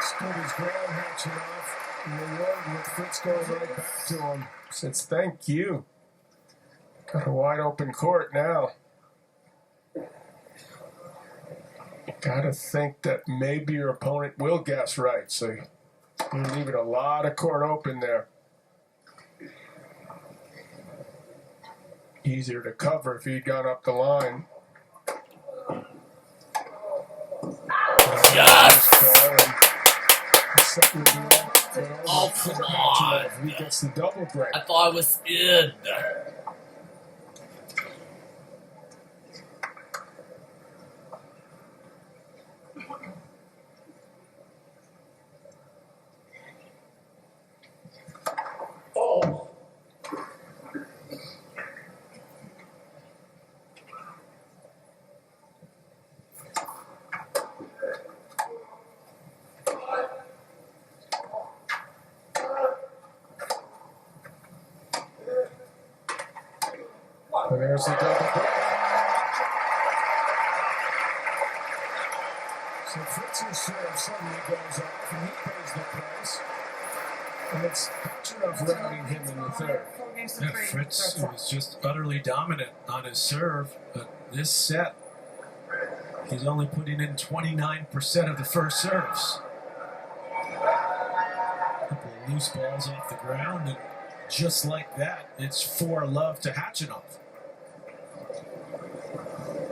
Stood his ground, Hachinov. And the one with Fritz going right back to him. Says, thank you. Got a wide open court now. Gotta think that maybe your opponent will guess right. So you're leaving a lot of court open there. Easier to cover if he'd gone up the line. Yes! Oh, come on. He gets the double break. I thought I was in. Oh. And there's the double break. So Fritz's serve suddenly goes off, and he pays the price. And it's Pachinov routing him in the third. Yeah, Fritz was just utterly dominant on his serve, but this set, he's only putting in 29% of the first serves. A couple of loose balls off the ground, and just like that, it's 4-love to Hachinov.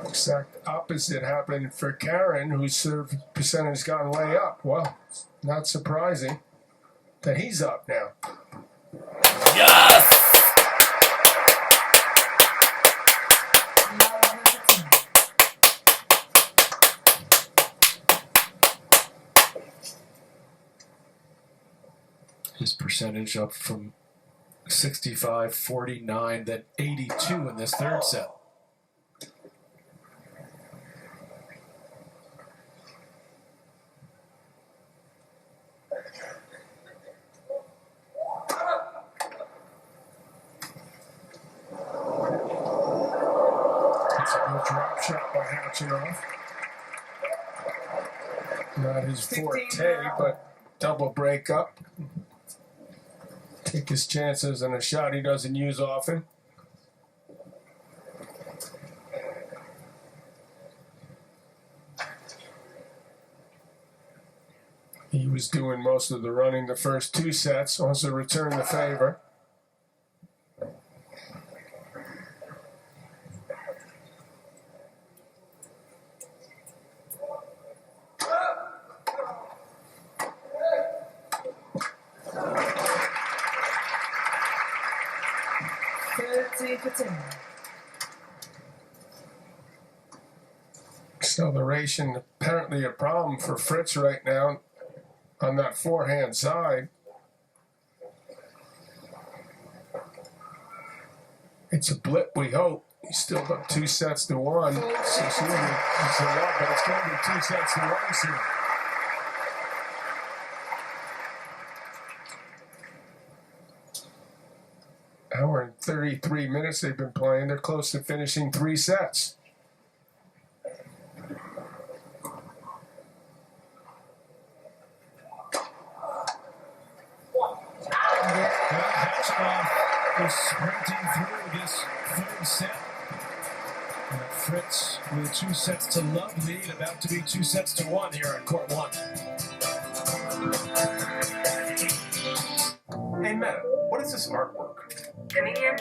Exact opposite happened for Karen, whose serve percentage has gone way up. Well, not surprising that he's up now. Yes! His percentage up from 65, 49, then 82 in this third set. It's a good drop shot by Hachinov. Not his forte, but double break up. Take his chances and a shot he doesn't use often. He was doing most of the running the first two sets, wants to return the favor. Acceleration apparently a problem for Fritz right now on that forehand side. It's a blip, we hope. He's still up 2-1. So it's a lot, but it's going to be 2-1 soon. Hour and 33 minutes they've been playing. They're close to finishing 3 sets. Is sprinting through this third set. Fritz with 2-0 lead, about to be 2-1 here on court 1. Hey Meta, what is this artwork? Coming in.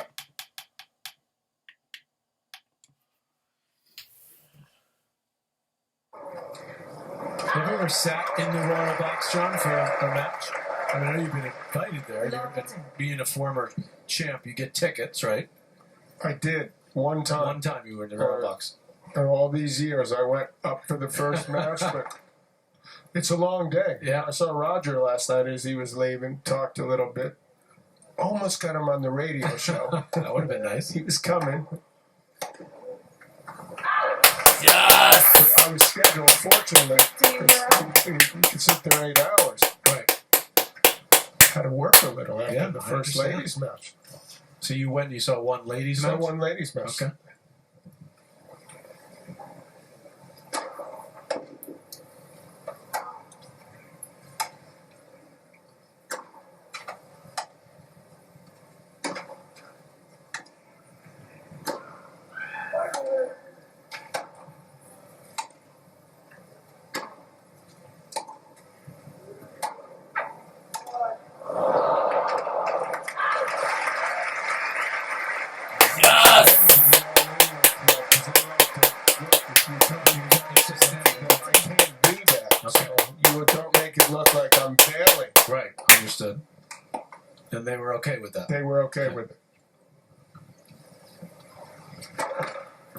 Have you ever sat in the Royal Box, John, for a match? I mean, I know you've been invited there. And being a former champ, you get tickets, right? I did. One time. One time you were in the Royal Box. In all these years, I went up for the first match, but it's a long day. Yeah. I saw Roger last night as he was leaving, talked a little bit. Almost got him on the radio show. That would have been nice. He was coming. Yes! I was scheduled, fortunately. You could sit there 8 hours. Right. Had to work a little after Yeah, the I first understand. ladies match. So you went and you saw one ladies So match? one ladies match. Okay. I can't do that. So you don't make it look like I'm failing. Right. Understood. And they were okay with that. They were okay with it.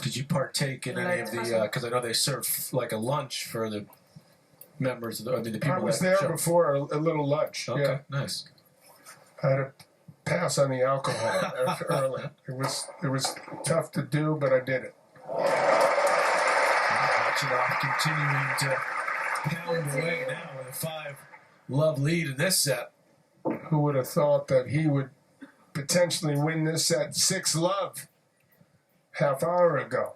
Did you partake in any of the? Because I know they serve like a lunch for the members of the. I mean, the people. I was that there show. before a little lunch. Okay, Yeah. nice. I had to pass on the alcohol early. It was tough to do, but I did it. Hachinov continuing to pound away now with a 5-love lead in this set. Who would have thought that he would potentially win this set 6-love half hour ago?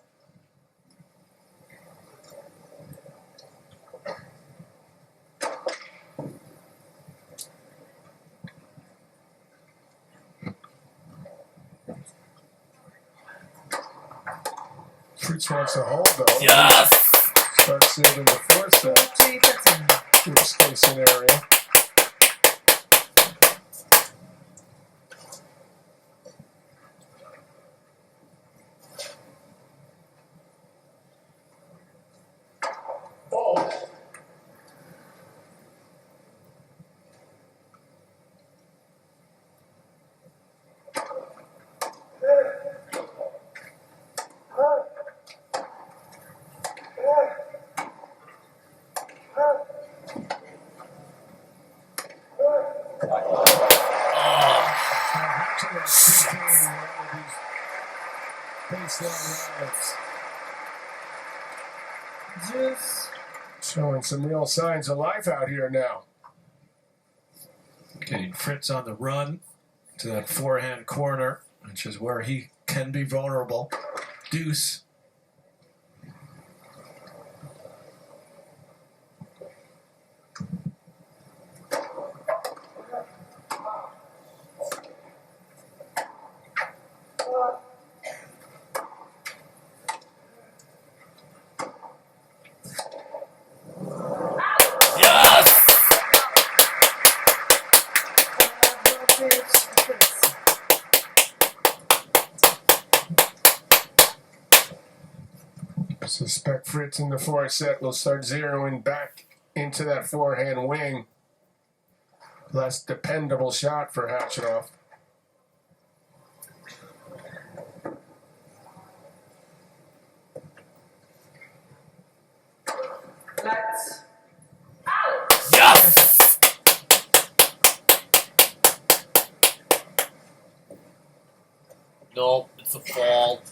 Fritz wants to hold though. Yes! Start saving the fourth set. 40-13. Worst case scenario. Juice. Showing some real signs of life out here now. Getting Fritz on the run to that forehand corner, which is where he can be vulnerable. Deuce. Suspect Fritz in the fourth set will start zeroing back into that forehand wing. Less dependable shot for Hachinov. Let's. Yes! Nope, it's a fault.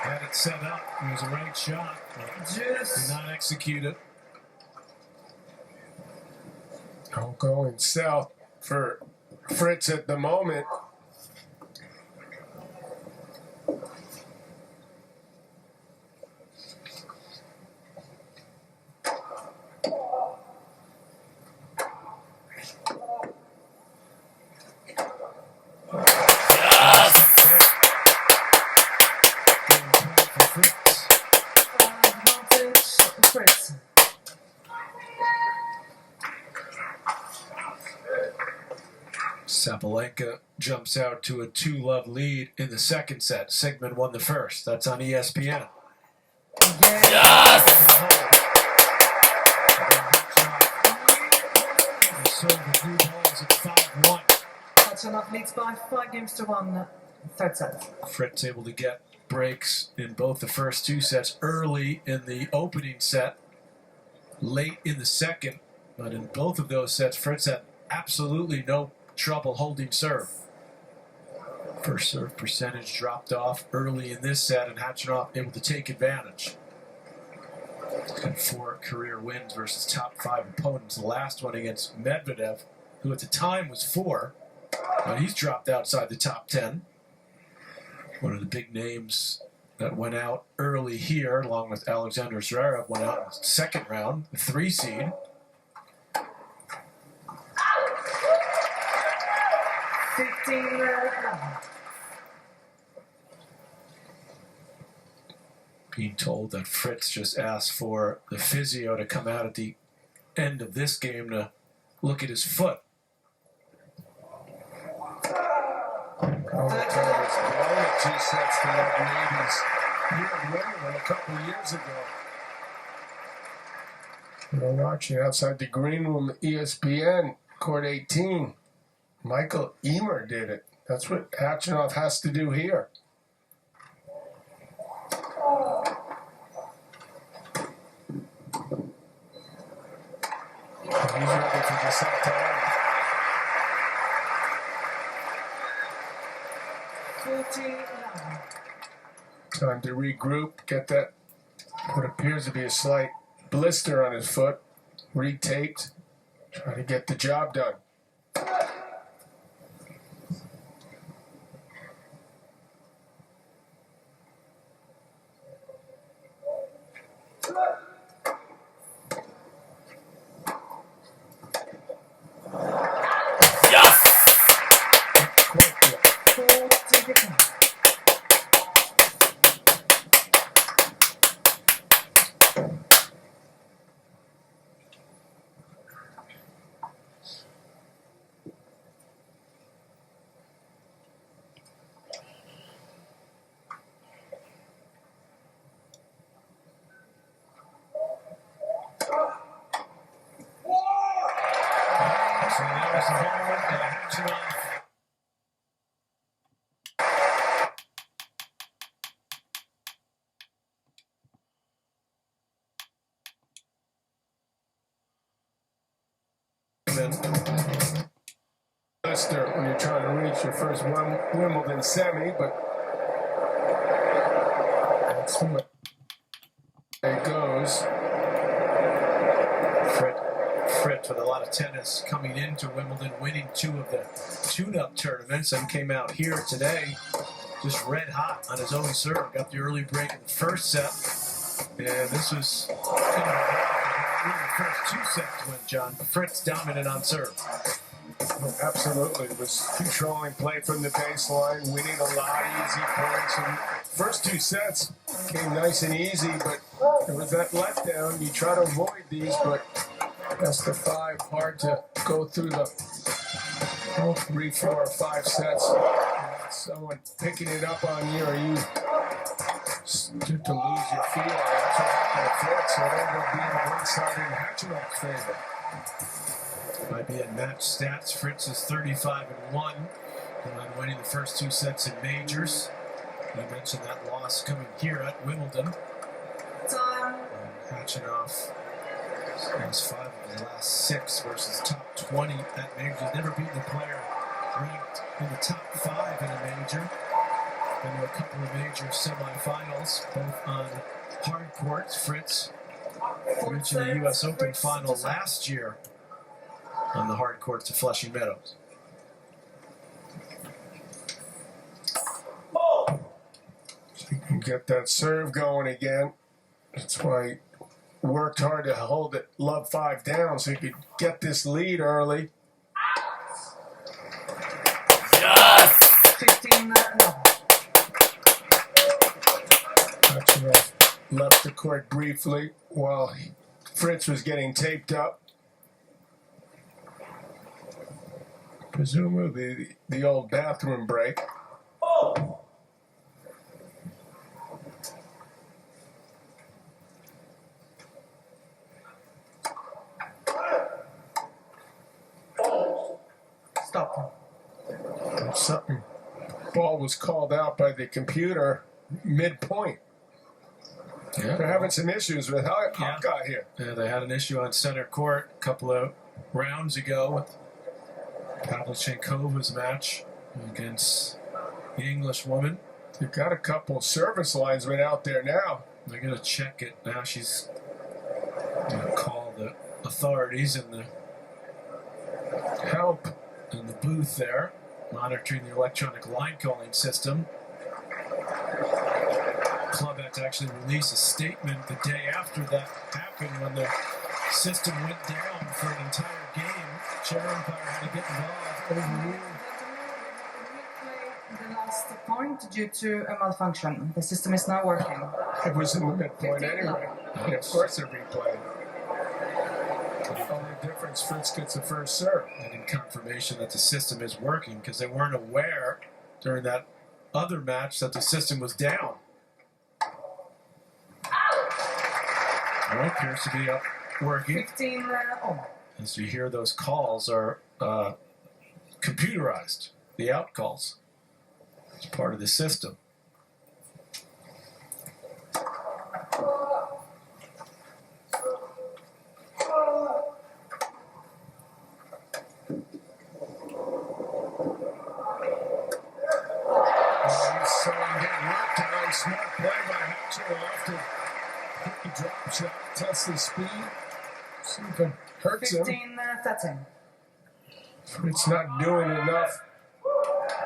Had it set up. It was a right shot. Juice. Did not execute it. All going south for Fritz at the moment. Advantage. Fritz. Sabalenka jumps out to a 2-love lead in the second set. Sigmund won the first. That's on ESPN. Yes! They serve the blue balls at 5-1. Hachinov leads by 5-1. Third set. Fritz able to get breaks in both the first two sets, early in the opening set, late in the second. But in both of those sets, Fritz had absolutely no trouble holding serve. First serve percentage dropped off early in this set, and Hachinov able to take advantage. He's got 4 career wins versus top 5 opponents. The last one against Medvedev, who at the time was 4. But he's dropped outside the top 10. One of the big names that went out early here, along with Alexander Zverev, went out in the second round, the 3 seed. 15. 11. Being told that Fritz just asked for the physio to come out at the end of this game to look at his foot. Taylor's blown it 2 sets to the ladies here in Wimbledon a couple of years ago. We're watching outside the green room, ESPN, court 18. Michael Emer did it. That's what Hatchinoff has to do here. He's ready for the set to end. 40-11. Time to regroup, get that, what appears to be a slight blister on his foot, retaped, try to get the job done. So that was the home run. Blister when you're trying to reach your first Wimbledon semi, but that's what it goes. Fritz with a lot of tennis coming into Wimbledon, winning 2 of the tune-up tournaments, and came out here today just red hot on his own serve. Got the early break in the first set, and this was the first 2 sets went, John. Fritz dominant on serve. Absolutely. It was controlling play from the baseline, winning a lot of easy points. And first 2 sets came nice and easy, but there was that letdown. You try to avoid these, but best of 5, hard to go through the 3, 4, or 5 sets. Someone picking it up on you, or you start to lose your feel. That's what happened to Fritz. So it ended up being a one-sided Hatchinoff's favor. Might be at match stats. Fritz is 35-1, and winning the first 2 sets in majors. You mentioned that loss coming here at Wimbledon. Time. Hatchinoff has 5 of the last 6 versus top 20 at majors. Never beaten a player ranked in the top 5 in a major. Been to a couple of major semifinals, both on hard courts. Fritz reaching the U.S. Open final last year on the hard courts of Flushing Meadows. So you can get that serve going again. That's why he worked hard to hold it love 5 down so he could get this lead early. Yes! 15-11. Hatchinoff left the court briefly while Fritz was getting taped up. Presumably the old bathroom break. Stop. Something. Ball was called out by the computer mid-point. Yeah. They're having some issues with Hawkeye here. Yeah, they had an issue on center court a couple of rounds ago with Pavlyuchenkova's match against the English woman. You've got a couple service linesmen out there now. They're going to check it now. She's going to call the authorities and the help in the booth there, monitoring the electronic line calling system. The club had to actually release a statement the day after that happened when the system went down for an entire game. Chair umpire had to get involved, overruled. lost the point due to a malfunction. The system is now working. It was in the midpoint anyway. And of course they're replaying. The only difference, Fritz gets the first serve. And in confirmation that the system is working, because they weren't aware during that other match that the system was down. Well, appears to be up working. 15 on. As you hear, those calls are computerized, the out calls. It's part of the system. Smart play by Hatcher after he drop shot, test the speed, see if it hurts him. 15-13. It's not doing enough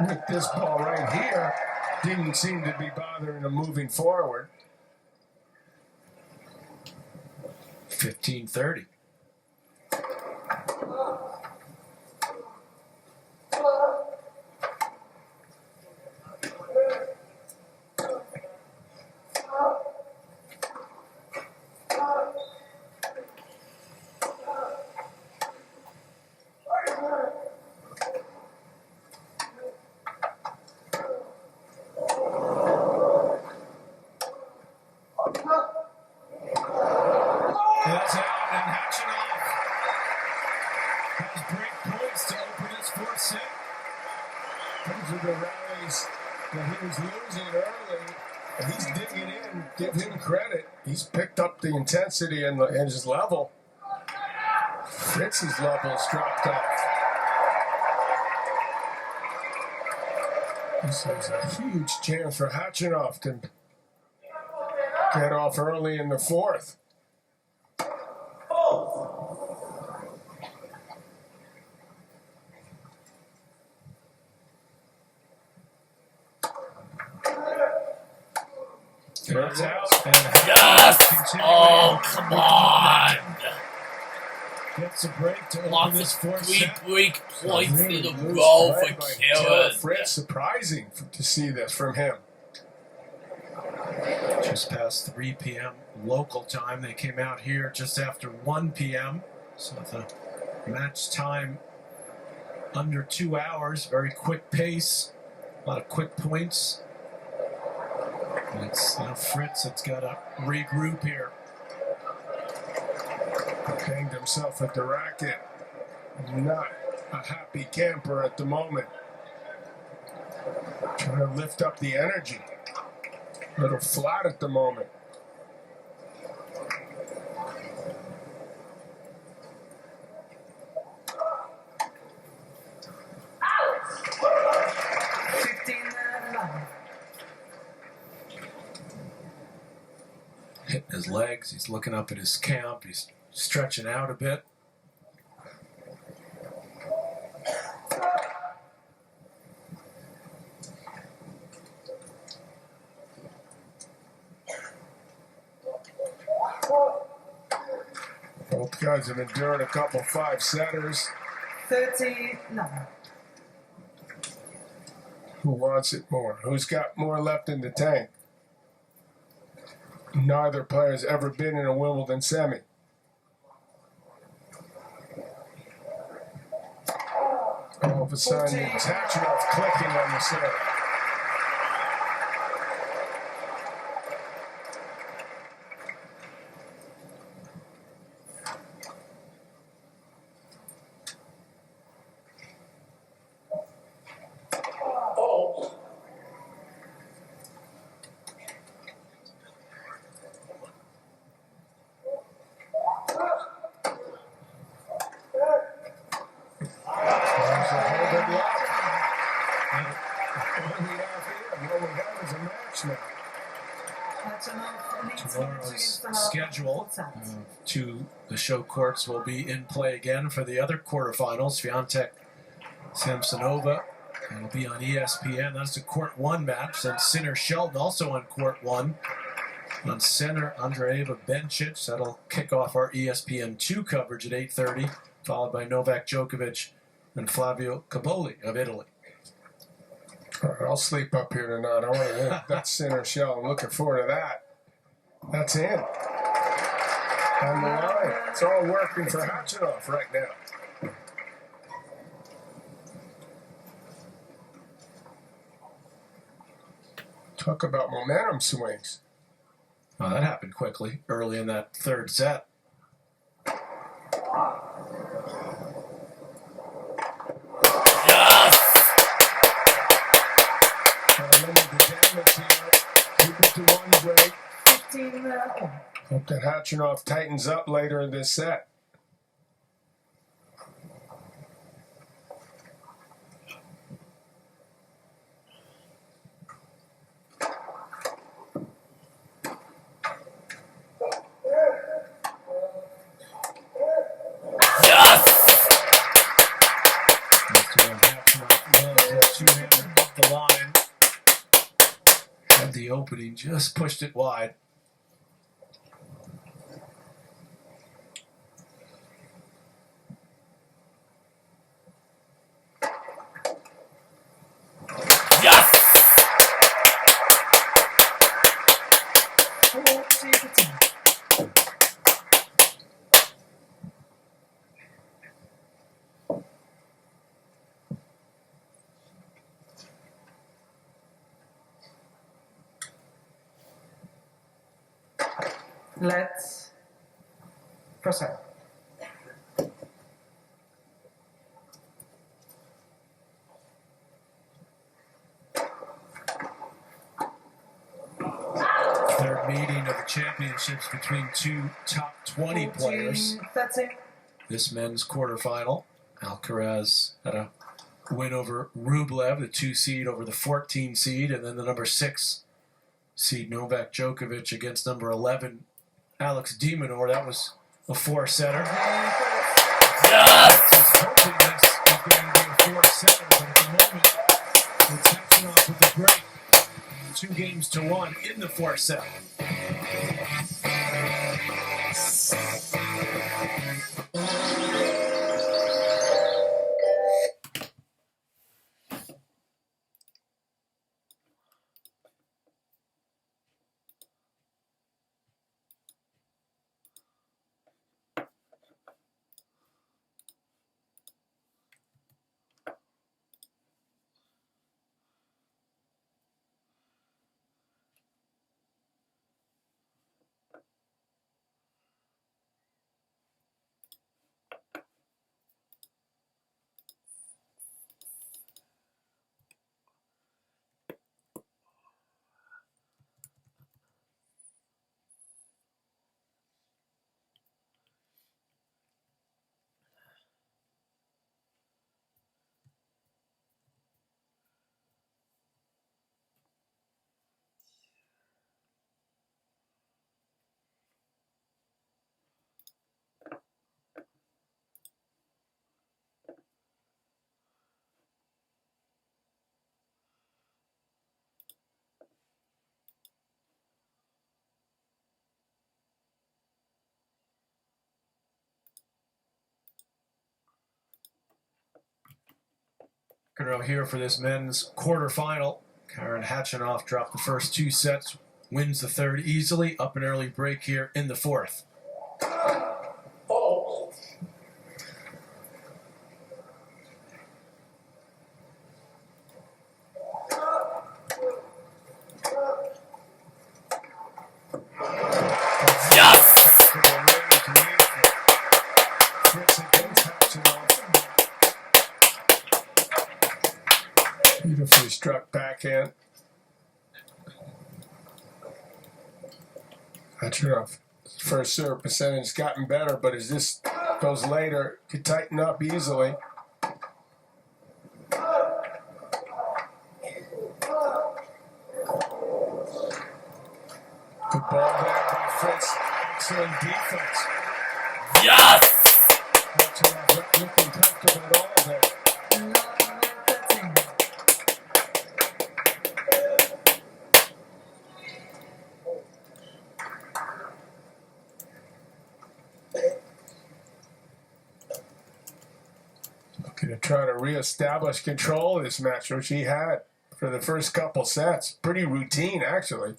with this ball right here. Didn't seem to be bothering him moving forward. 15-30. That's out, and Hatchinoff has break points to open his fourth set. Those are the rallies that he was losing early, and he's digging in. Give him credit. He's picked up the intensity and his level. Fritz's level's dropped off. This is a huge chance for Hatchinoff to get off early in the fourth. Turns out. Yes! Oh, come on! Gets a break to open Lots this of fourth three set. break points in a Loose row play for by Taylor Karen. Fritz. Surprising to see this from him. Just past 3 p.m. local time. They came out here just after 1 p.m. So the match time under 2 hours. Very quick pace. A lot of quick points. And it's now Fritz that's got to regroup here. Hanged himself at the racket. Not a happy camper at the moment. Trying to lift up the energy. A little flat at the moment. Hitting his legs. He's looking up at his camp. He's stretching out a bit. Both guys have endured a couple five-setters. 39. Who wants it more? Who's got more left in the tank? Neither player's ever been in a Wimbledon semi. All of a sudden, Hatchinoff clicking on the serve. Tomorrow's schedule to the show courts will be in play again for the other quarterfinals. Swiatek Samsonova will be on ESPN. That's the court one match. Then Sinner Shelton also on court one. On center, Andreeva Bencic. That'll kick off our ESPN 2 coverage at 8:30, followed by Novak Djokovic and Flavio Caboli of Italy. All right, I'll sleep up here tonight. I want to hit that center shell. I'm looking forward to that. That's in. On the line. It's all working for Hatchinoff right now. Talk about momentum swings. Oh, that happened quickly early in that third set. Hope that Hatchinoff tightens up later in this set. Two-hander up the line. Had the opening, just pushed it wide. Let's proceed. Third meeting of the championships between two top 20 players. That's it. This men's quarterfinal. Alcaraz had a win over Rublev, the 2 seed over the 14 seed, and then the number 6 seed Novak Djokovic against number 11 Alex de Minaur. That was a 4-setter. Just hoping this is going to be a 4-setter, but at the moment, it's Hatchinoff with the break. 2-1 in the 4th set. Row here for this men's quarterfinal. Karen Hatchinoff dropped the first 2 sets, wins the third easily. Up an early break here in the 4th. Beautifully struck backhand. Hatchinoff. First serve percentage has gotten better, but as this goes later, could tighten up easily. Good ball there by Fritz. Excellent defense. Yes! Hatchinoff not looking comfortable at all there. Looking to try to reestablish control of this match, which he had for for the first couple sets. Pretty routine, actually.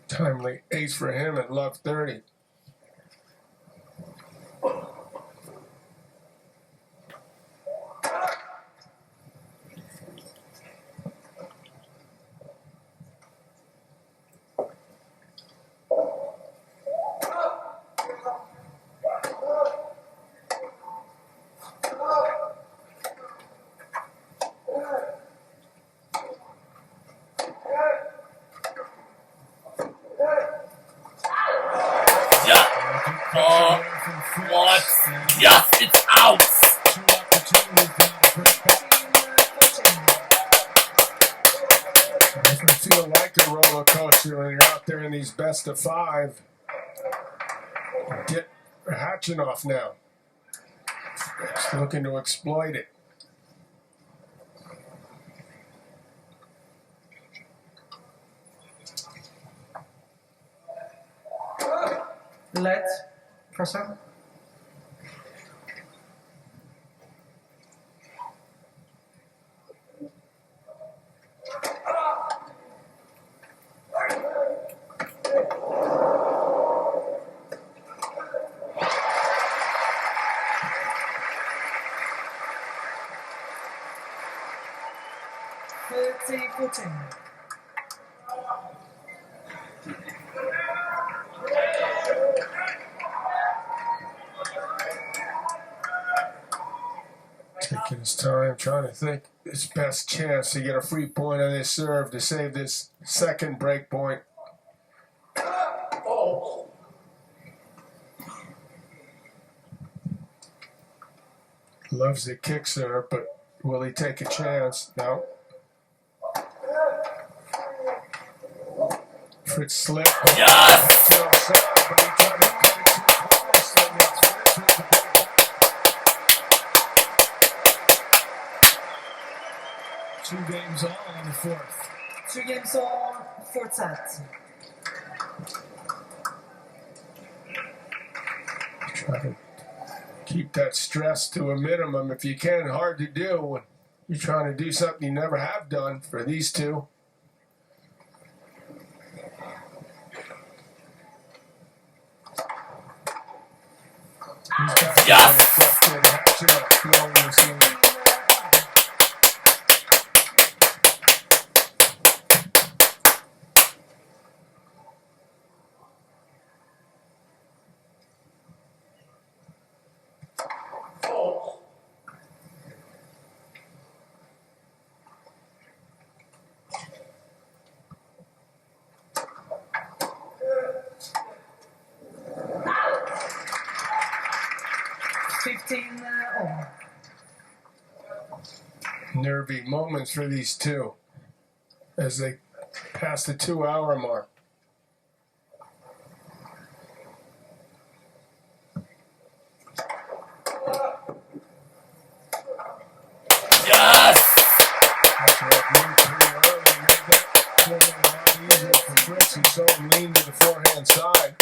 Timely ace for him at love 30. What? Yes, it's out! Doesn't feel like a roller coaster when you're out there in these best of 5. Get hatching off now. Just looking to exploit it. Let. Person. Footing. Taking his time, trying to think his best chance to get a free point on this serve to save this second break point. Loves the kick serve, but will he take a chance? No. Fritz slip. Yes! Two games all on the fourth. 2 games all, 4th set. Try to keep that stress to a minimum if you can. Hard to do when you're trying to do something you never have done for these two. Nervy moments for these two as they pass the 2-hour mark. Yes! That's what moved pretty early, made that swimming a lot easier for Fritz. He saw him lean to the forehand side.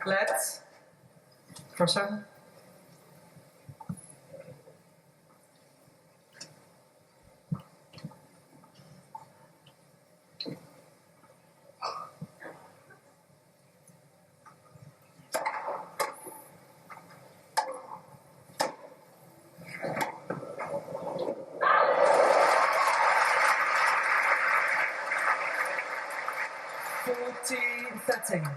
Let's. Person. Setting.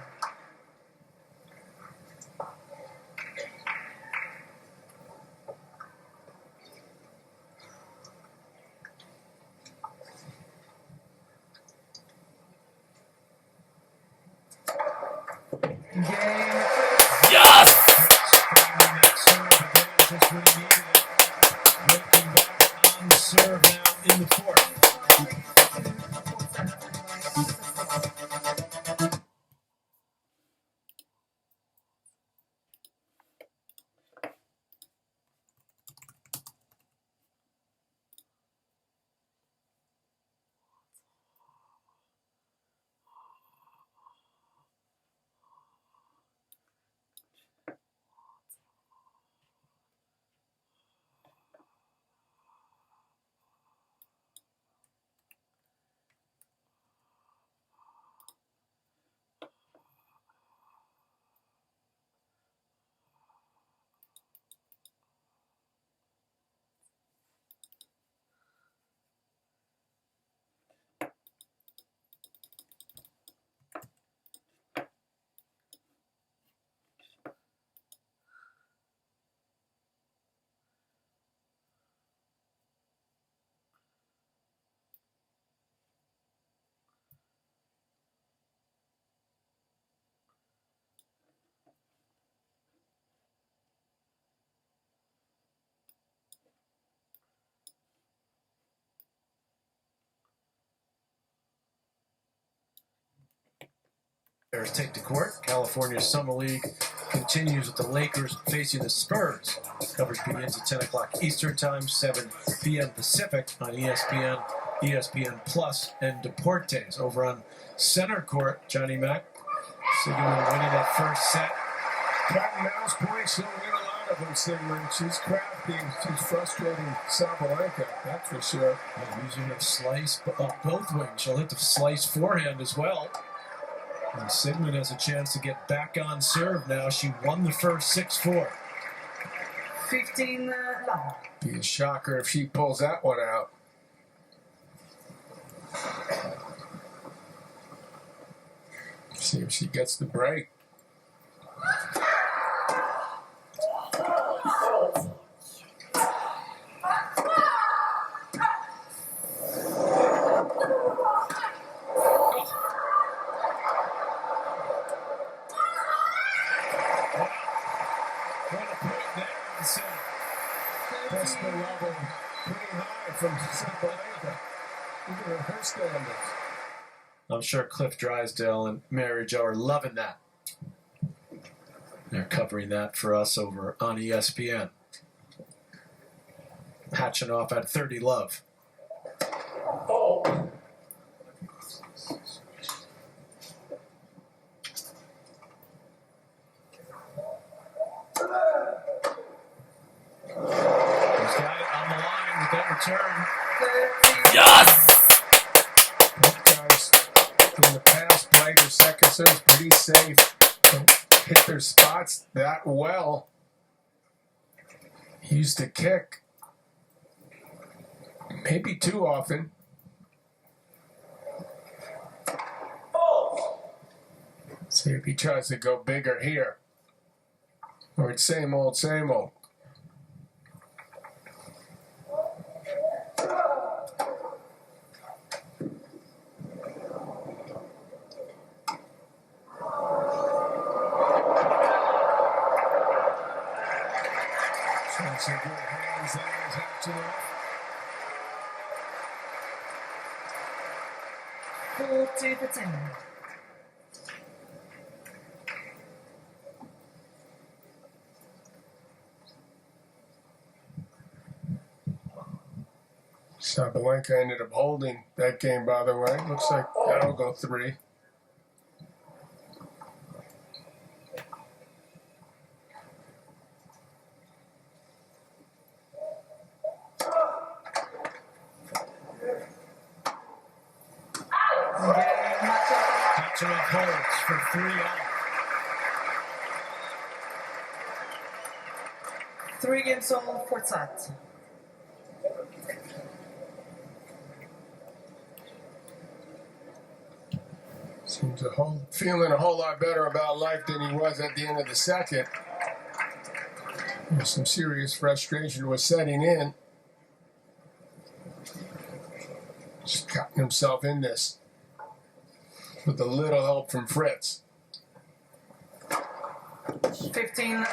Bears take to court. California Summer League continues with the Lakers facing the Spurs. Coverage begins at 10 o'clock Eastern Time, 7 p.m. Pacific on ESPN, ESPN Plus, and Deportes. Over on center court, Johnny Mac, Sigmund winning that first set. Cotton Mouse points, she'll win a lot of them, Sigmund. She's crafty. She's frustrating Sabalenka, that's for sure. And using her slice both wings. She'll hit the slice forehand as well. And Sigmund has a chance to get back on serve now. She won the first 6-4. 15 love. Be a shocker if she pulls that one out. See if she gets the break. That's the level pretty high from Sabalenka. Even at her standards. I'm sure Cliff Drysdale and Mary Jo are loving that. They're covering that for us over on ESPN. Hatching off at 30 love. Return. Yes! Both guys in the past played their second serves pretty safe. Don't hit their spots that well. Used to kick. Maybe too often. See if he tries to go bigger here. Or it's same old, same old. Some good hands there as Hatching off. 40 for 10. Sabalenka ended up holding that game, by the way. Looks like that'll go 3. Holds for 3 out. 3 games all fortsatt. Seems feeling a whole lot better about life than he was at the end of the second. Some serious frustration was setting in. Just gotten himself in this with a little help from Fritz. 15 11.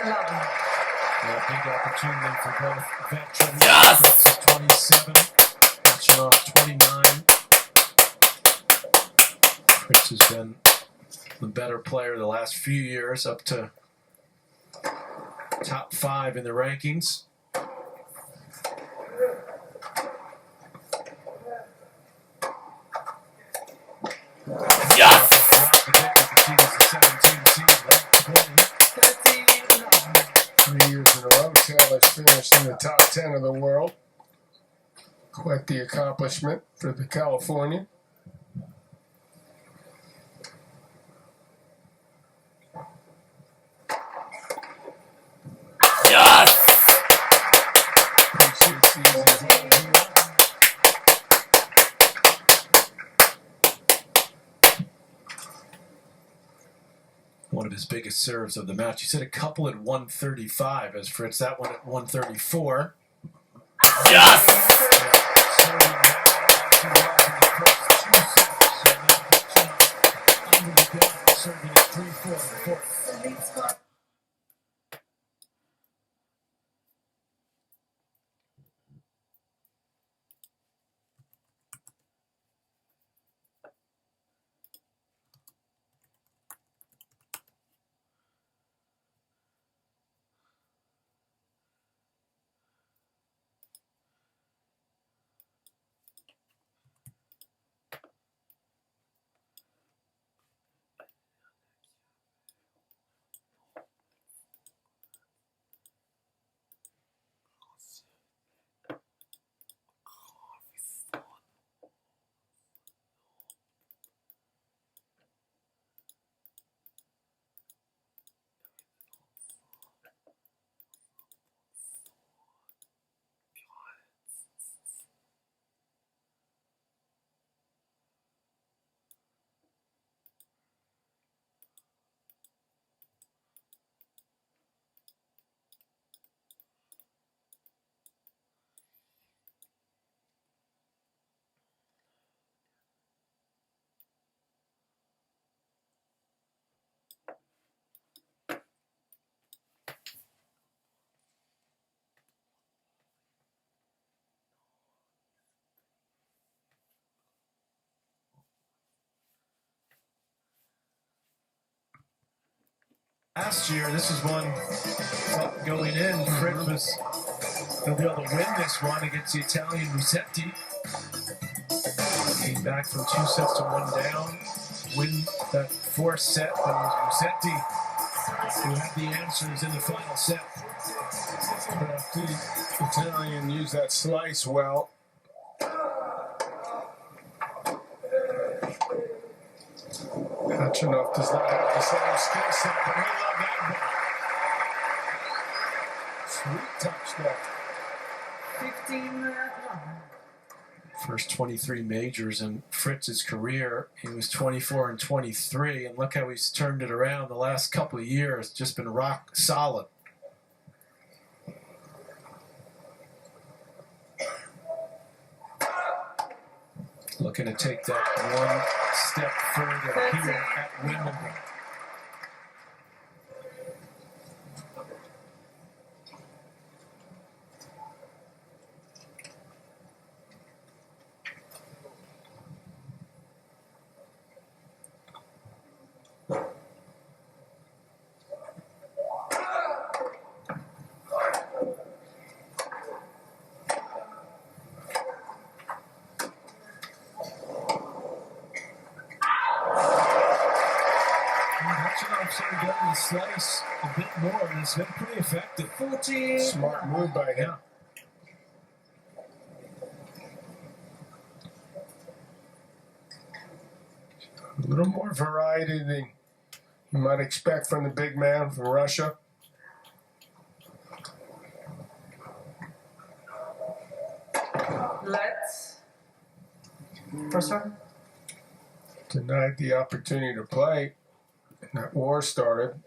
A big opportunity for both veterans. Yes! Fritz is 27, Hatching off 29. Fritz has been the better player the last few years, up to top 5 in the rankings. Yes! 3 years in a row, Taylor's finished in the top 10 of the world. Quite the accomplishment for the California. Yes! One of his biggest serves of the match. He said a couple at 135 as Fritz, that one at 134. Yes! Serving at 3-4. Last year, this is one going in. Fritz was going to be able to win this one against the Italian Rossetti. Came back from 2 sets to 1 down. Win that 4th set, but it was Rossetti who had the answers in the final set. But the Italian used that slice well. Hatchinoff does not have the same skill set, but he loved that ball. Sweet touch there. 15 First 23 majors in Fritz's career. He was 24 and 23, and look how he's turned it around the last couple of years. Just been rock solid. Looking to take that one step further here at Wimbledon. Getting the slice a bit more, and it's been pretty effective. 14. Smart move by him. A little more variety than you might expect from the big man from Russia. Let's. First one. Denied the opportunity to play. And that war started.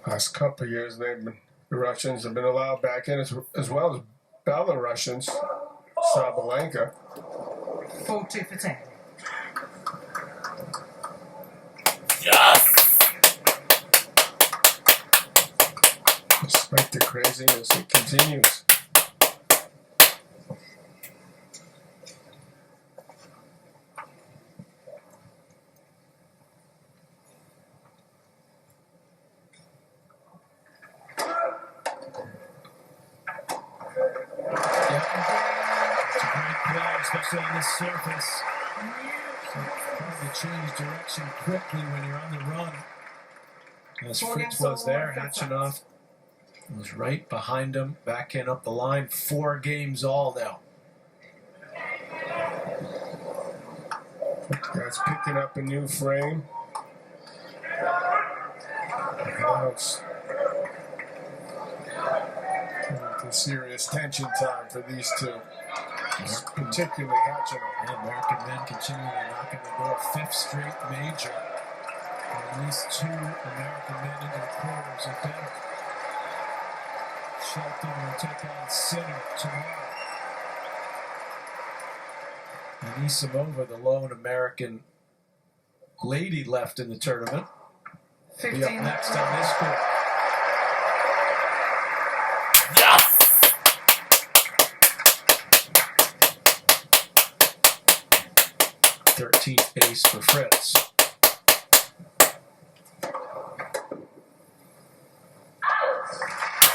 Last couple of years, the Russians have been allowed back in as well as Belarusians. Sabalenka. 40 for 10. Yes! Despite the craziness, it continues. Especially on this surface. So hard to change direction quickly when you're on the run. As Fritz was there, Hatchinoff was right behind him, backhand up the line. 4 games all now. Guy's picking up a new frame. Now it's into serious tension time for these two. Particularly Hatchinoff. And American men continuing to knock on the door. 5th straight major. And at least 2 American men into the quarters or better. Shelton will take on Sinner tomorrow. And Isamova, the lone American lady left in the tournament, will be up next on this court. Yes! 13th ace for Fritz.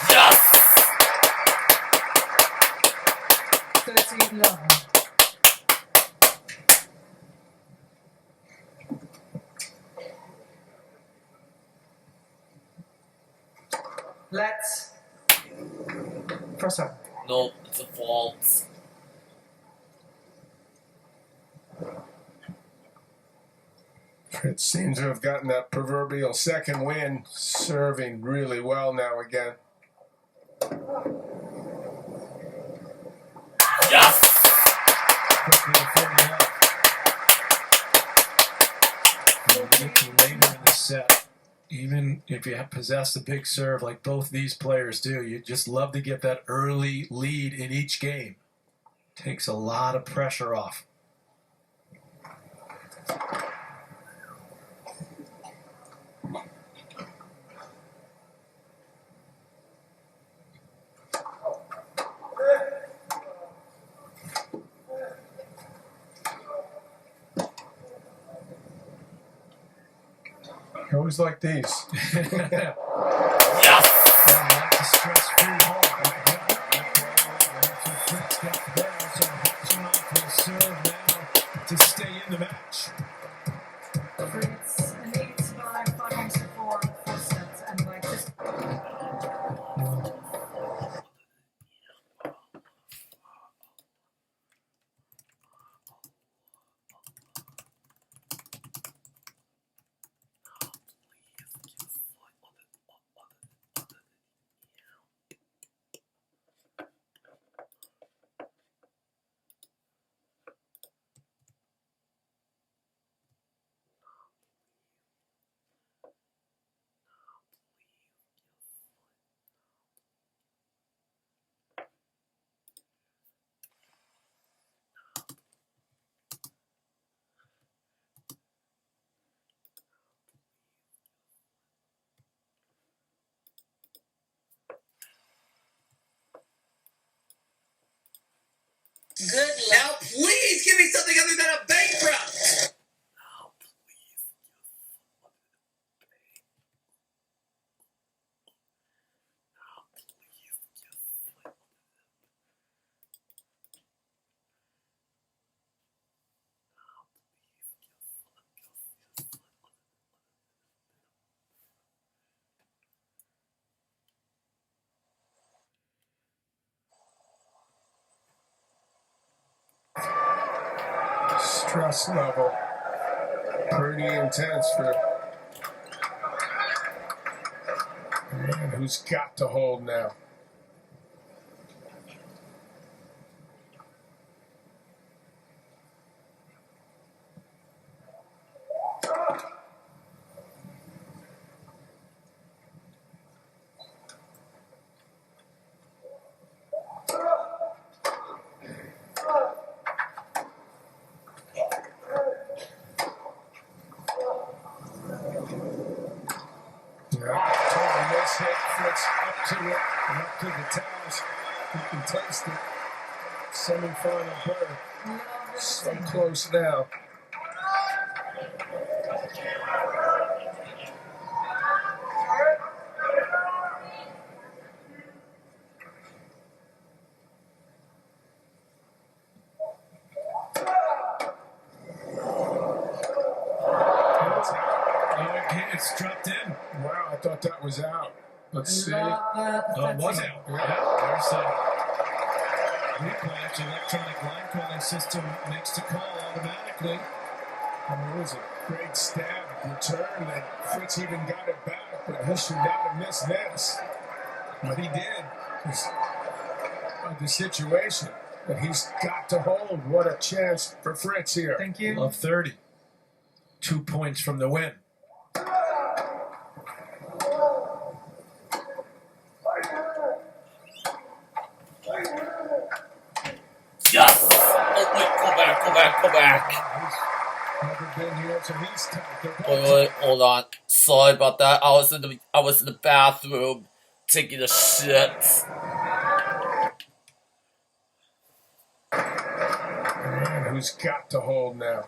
Yes! 13 long. Let's. First one. Nope, it's a fault. Fritz seems to have gotten that proverbial second win, serving really well now again. Yes! Quickly to 40 later in the set. Even if you possess the big serve like both these players do, you just love to get that early lead in each game. Takes a lot of pressure off. I always like these. Yes! I like the stress-free home. Fritz got there, so Hopsinoff will serve now to stay in the match. Fritz leads by 5 games to 4 sets, and Mike just Good now, please give me something other than a bankrupt. Stress level pretty intense for a man who's got to hold now. Nice hit, Fritz up to it, and up to the towels. You can taste it. Semi-final berth. So close now. It's dropped in. Wow, I thought that was out. Let's see. Was out. Yeah, there's a replay. The electronic line calling system makes the call automatically. It was a great stab return, and Fritz even got it back, but he should not have missed this. But he did. It's the situation that he's got to hold. What a chance for Fritz here. thank you. Of 30. 2 points from the win. Yes! Oh, wait, go back. He's never been here, so he's tight. Wait, hold on. Sorry about that. I was in the bathroom taking a shit. Man who's got to hold now.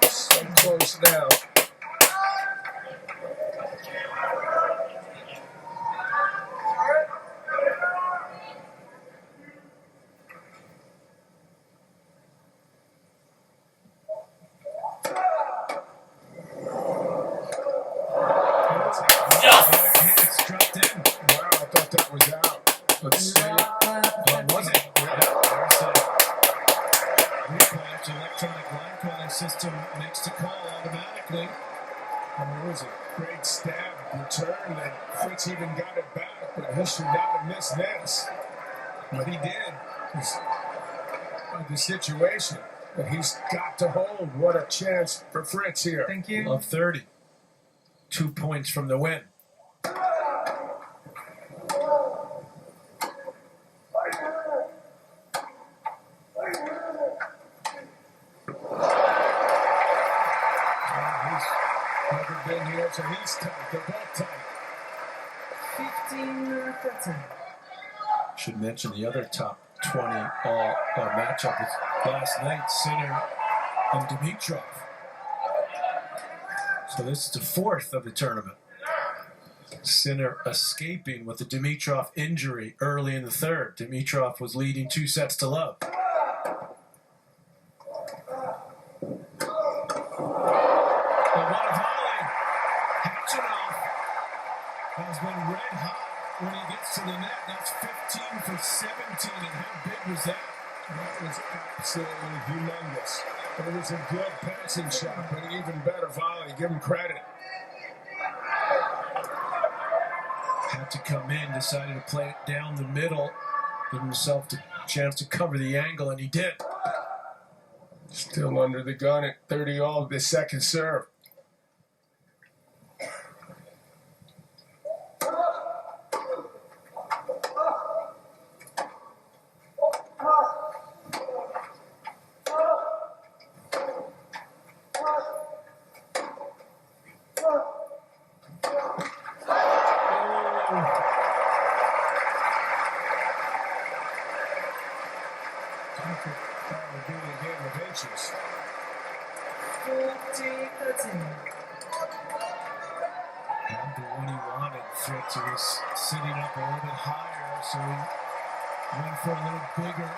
So close now. It's dropped in. Wow, I thought that was out. Let's see. Was it? Yeah, there's a replay. The electronic line calling system makes the call automatically. It was a great stab return, and Fritz even got it back, but he should not have missed this. But he did. It's the situation that he's got to hold. What a chance for Fritz here. Thank you. Love 30. 2 points from the win. He's never been here, so he's tight. They're both tight. 15-13. Should mention the other top 20 matchup was last night, Sinner and Dimitrov. So this is the fourth of the tournament. Sinner escaping with the Dimitrov injury early in the third. Dimitrov was leading 2-0. Oh, what a volley. Hatchinoff has been red hot when he gets to the net. That's 15 for 17, and how big was that? That was absolutely humongous. It was a good passing shot, but an even better volley. Give him credit. Had to come in, decided to play it down the middle, give himself the chance to cover the angle, and he did. Still under the gun at 30 all, the second serve. That would be a game of inches. 40-13. Had the one he wanted. Fritz was sitting up a little bit higher, so he went for a little bigger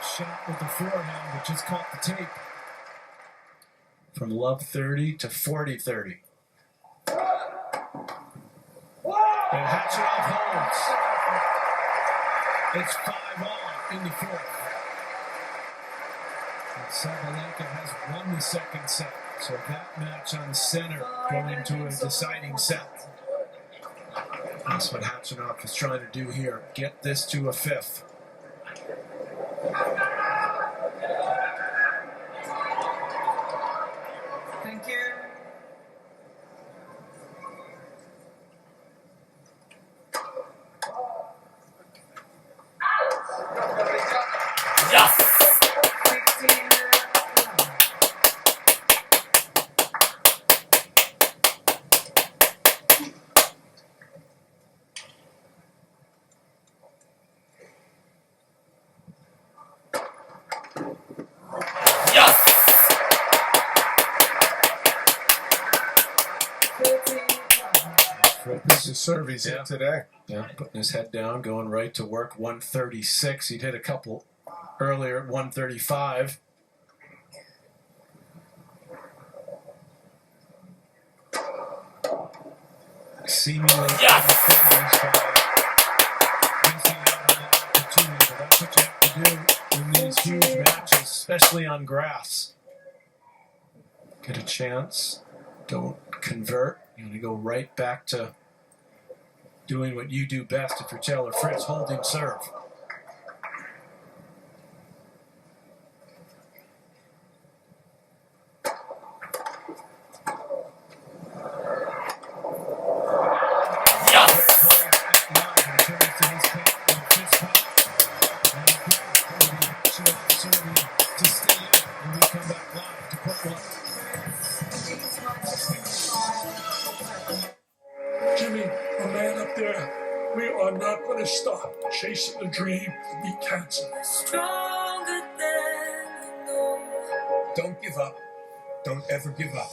shot with the forehand, but just caught the tape. From love 30 to 40-30. And Hatchinoff holds. It's 5-all in the fourth. And Sabalenka has won the second set. So that match on center going to a deciding set. That's what Hatchinoff is trying to do here. Get this to a fifth. Thank you. Yes! 16-11. Yes! 14-11. Fritz is serve he's hit today. Yeah, putting his head down, going right to work. 136. He'd hit a couple earlier at 135. Seemingly Yes! missing out on that opportunity, but that's what you have to do in these huge matches, especially on grass. Get a chance, don't convert. You're going to go right back to doing what you do best if you're Taylor Fritz, holding serve. Jimmy, a man up there, we are not going to stop chasing the dream. We cancel. Stronger than you know. Don't give up. Don't ever give up.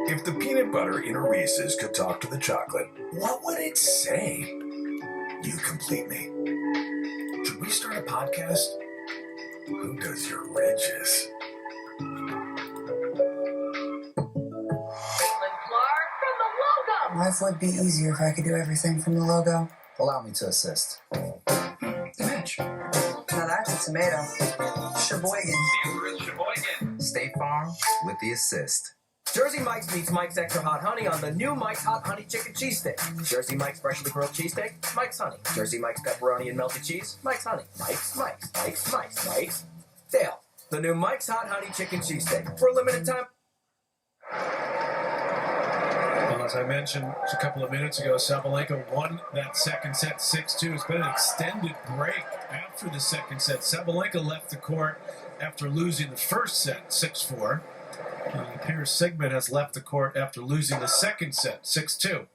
If the peanut butter in a Reese's could talk to the chocolate, what would it say? You complete me. Should we start a podcast? Who does your ridges? Life would be easier if I could do everything from the logo. Allow me to assist. Image. tomato. Sheboygan. State Farm with the assist. Jersey Mike's meets Mike's Extra Hot Honey on the new Mike's Hot Honey Chicken Cheese Stick. Jersey Mike's Freshly Grilled Cheesesteak, Mike's Honey. Jersey Mike's Pepperoni and Melted Cheese, Mike's Honey. Mike's. Dale, the new Mike's Hot Honey Chicken Cheesesteak. For a limited time. Well, as I mentioned a couple of minutes ago, Sabalenka won that second set 6-2. It's been an extended break after the second set. Sabalenka left the court after losing the first set 6-4. And it appears Sigmund has left the court after losing the second set, 6-2.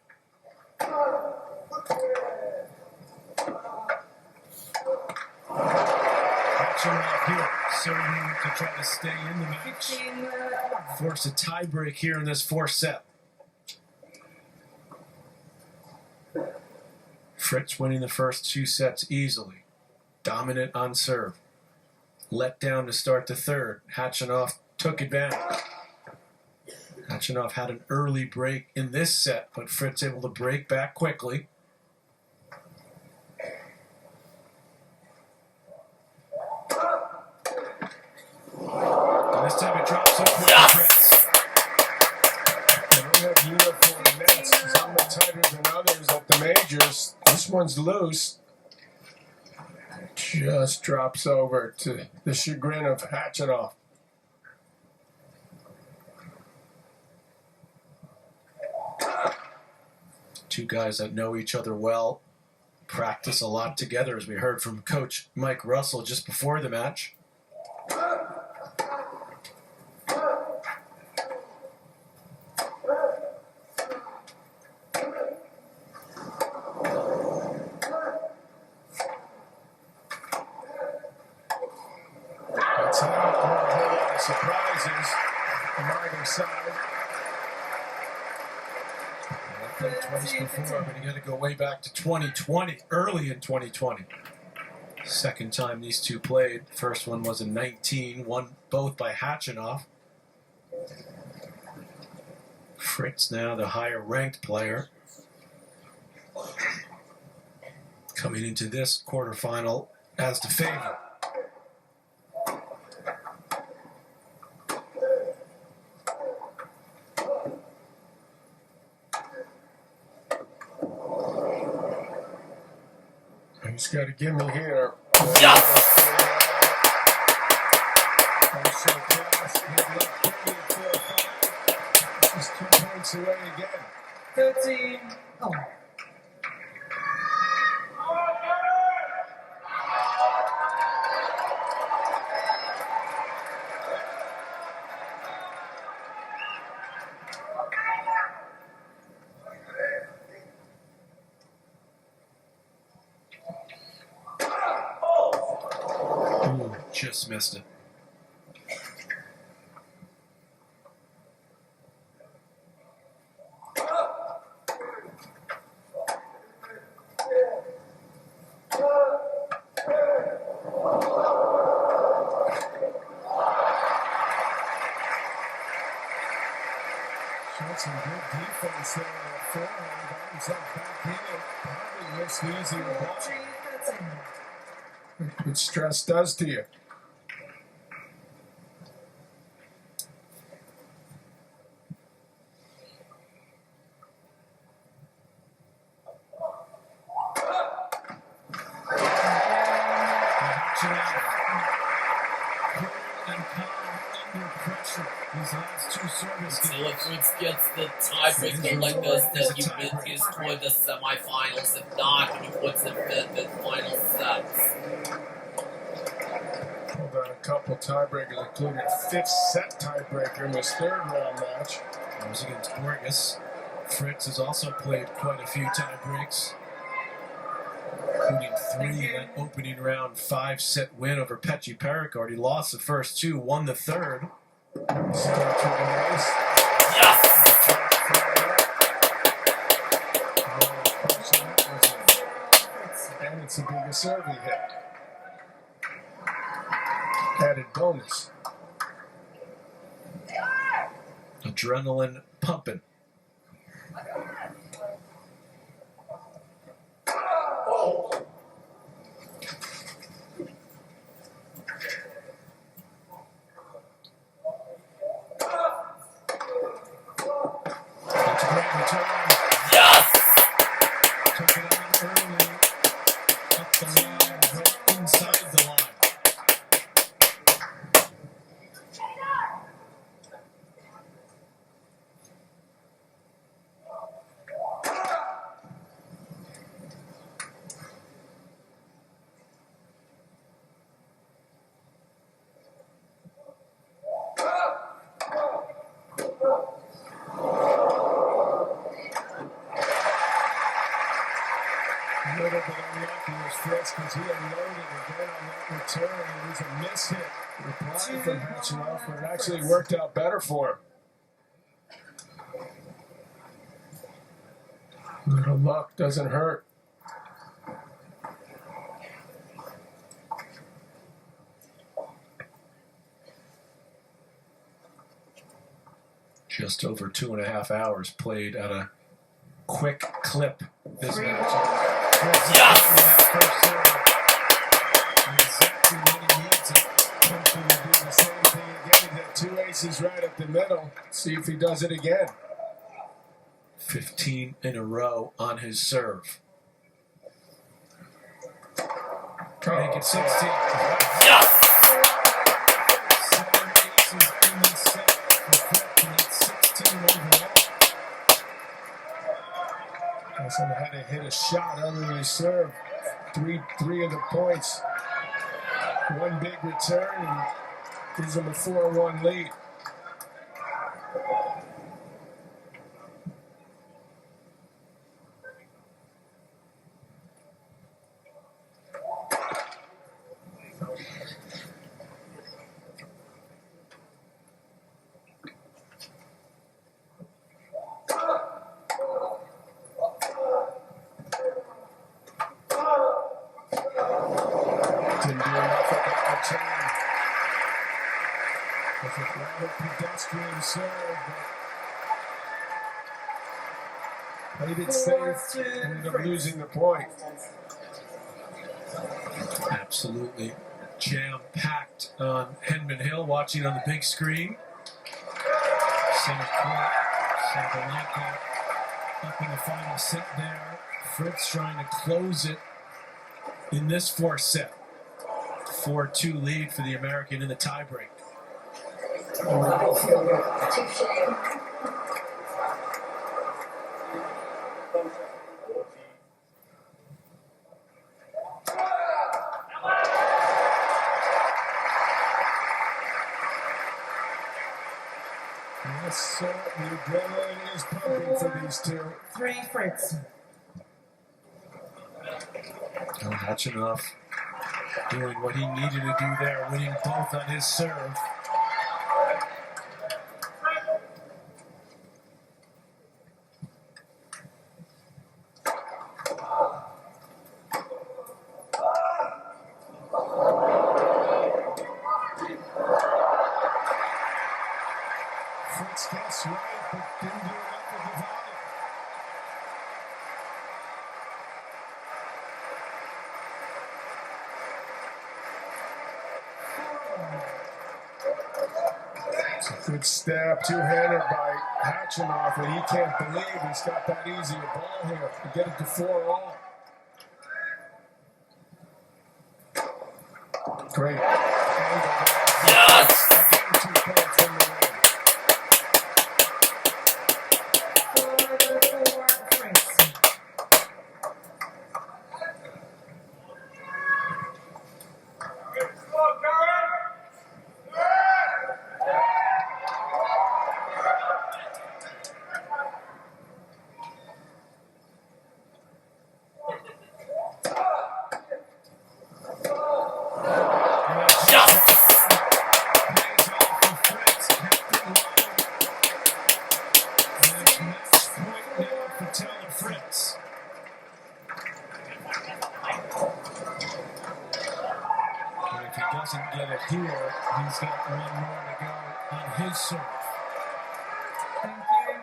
Hatchenov here, serving to try to stay in the match. Force a tiebreak here in this fourth set. Fritz winning the first two sets easily. Dominant on serve. Let down to start the third. Hatchenov took advantage. Hatchenov had an early break in this set, but Fritz able to break back quickly. And this time it drops over to Fritz. They don't have uniform nets. Some are tighter than others at the majors. This one's loose. Just drops over to the chagrin of Hatchenov. Two guys that know each other well, practice a lot together, as we heard from Coach Mike Russell just before the match. That's not a whole lot of surprises on either side. Played twice before, but you got to go way back to 2020, early in 2020. Second time these two played. First one was in 19, won both by Hatchenov. Fritz now the higher ranked player. Coming into this quarterfinal as the favorite. He's got to give me here. Yes! He's 2 points away again. 13. Oh. Just missed it. Showed some good defense there on the forehand. Got himself back in it. Probably missed the easier ball. What stress does to you. Until if Fritz gets the tiebreaker like this, then he is toward the semifinals. If not, he puts him in the final sets. Pulled out a couple tiebreakers, including a 5th set tiebreaker in this 3rd round match. That was against Borges. Fritz has also played quite a few tiebreaks, including 3 in that opening round 5-set win over Petchy Perricard. He lost the first 2, won the 3rd. Start to the race. Yes! And it's a bigger serve he hit. Added bonus. Adrenaline pumping. little bit unlucky was Fritz because he unloaded again on that return. It was a miss hit reply from Hatchinoff, but it actually worked out better for him. Little luck doesn't hurt. Just over 2.5 hours played at a quick clip this match. Exactly what he needs it. Hopefully he'll do the same thing again. He got 2 aces right up the middle. See if he does it again. 15 in a row on his serve. Make it 16. Yes! 7 aces in the set for Fritz, and it's 16 overall. Hasn't had to hit a shot other than his serve. Three of the points. One big return and gives him a 4-1 lead. Didn't do enough at that return. With a rather pedestrian serve, but played it safe, ended up losing the point. Absolutely jam-packed on Henman Hill, watching on the big screen. Center court, Sabalenka up in the final set there. Fritz trying to close it in this fourth set. 4-2 lead for the American in the tiebreak. Yes, sir. The adrenaline is pumping for these two. 3 Fritz. Hatchinoff doing what he needed to do there, winning both on his serve. Fritz gets right, but didn't do enough of the volley. It's a good stab, two-handed by Hatchinoff, and he can't believe he's got that easy a ball here to get it to 4-all. Great. Yes! Again, 2 points in the win. 4 Fritz. Taylor Fritz. But if he doesn't get it here, he's got one more to go on his serve. Thank you.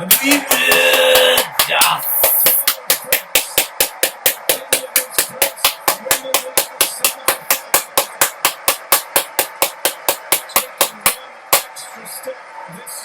And we win! Yes! This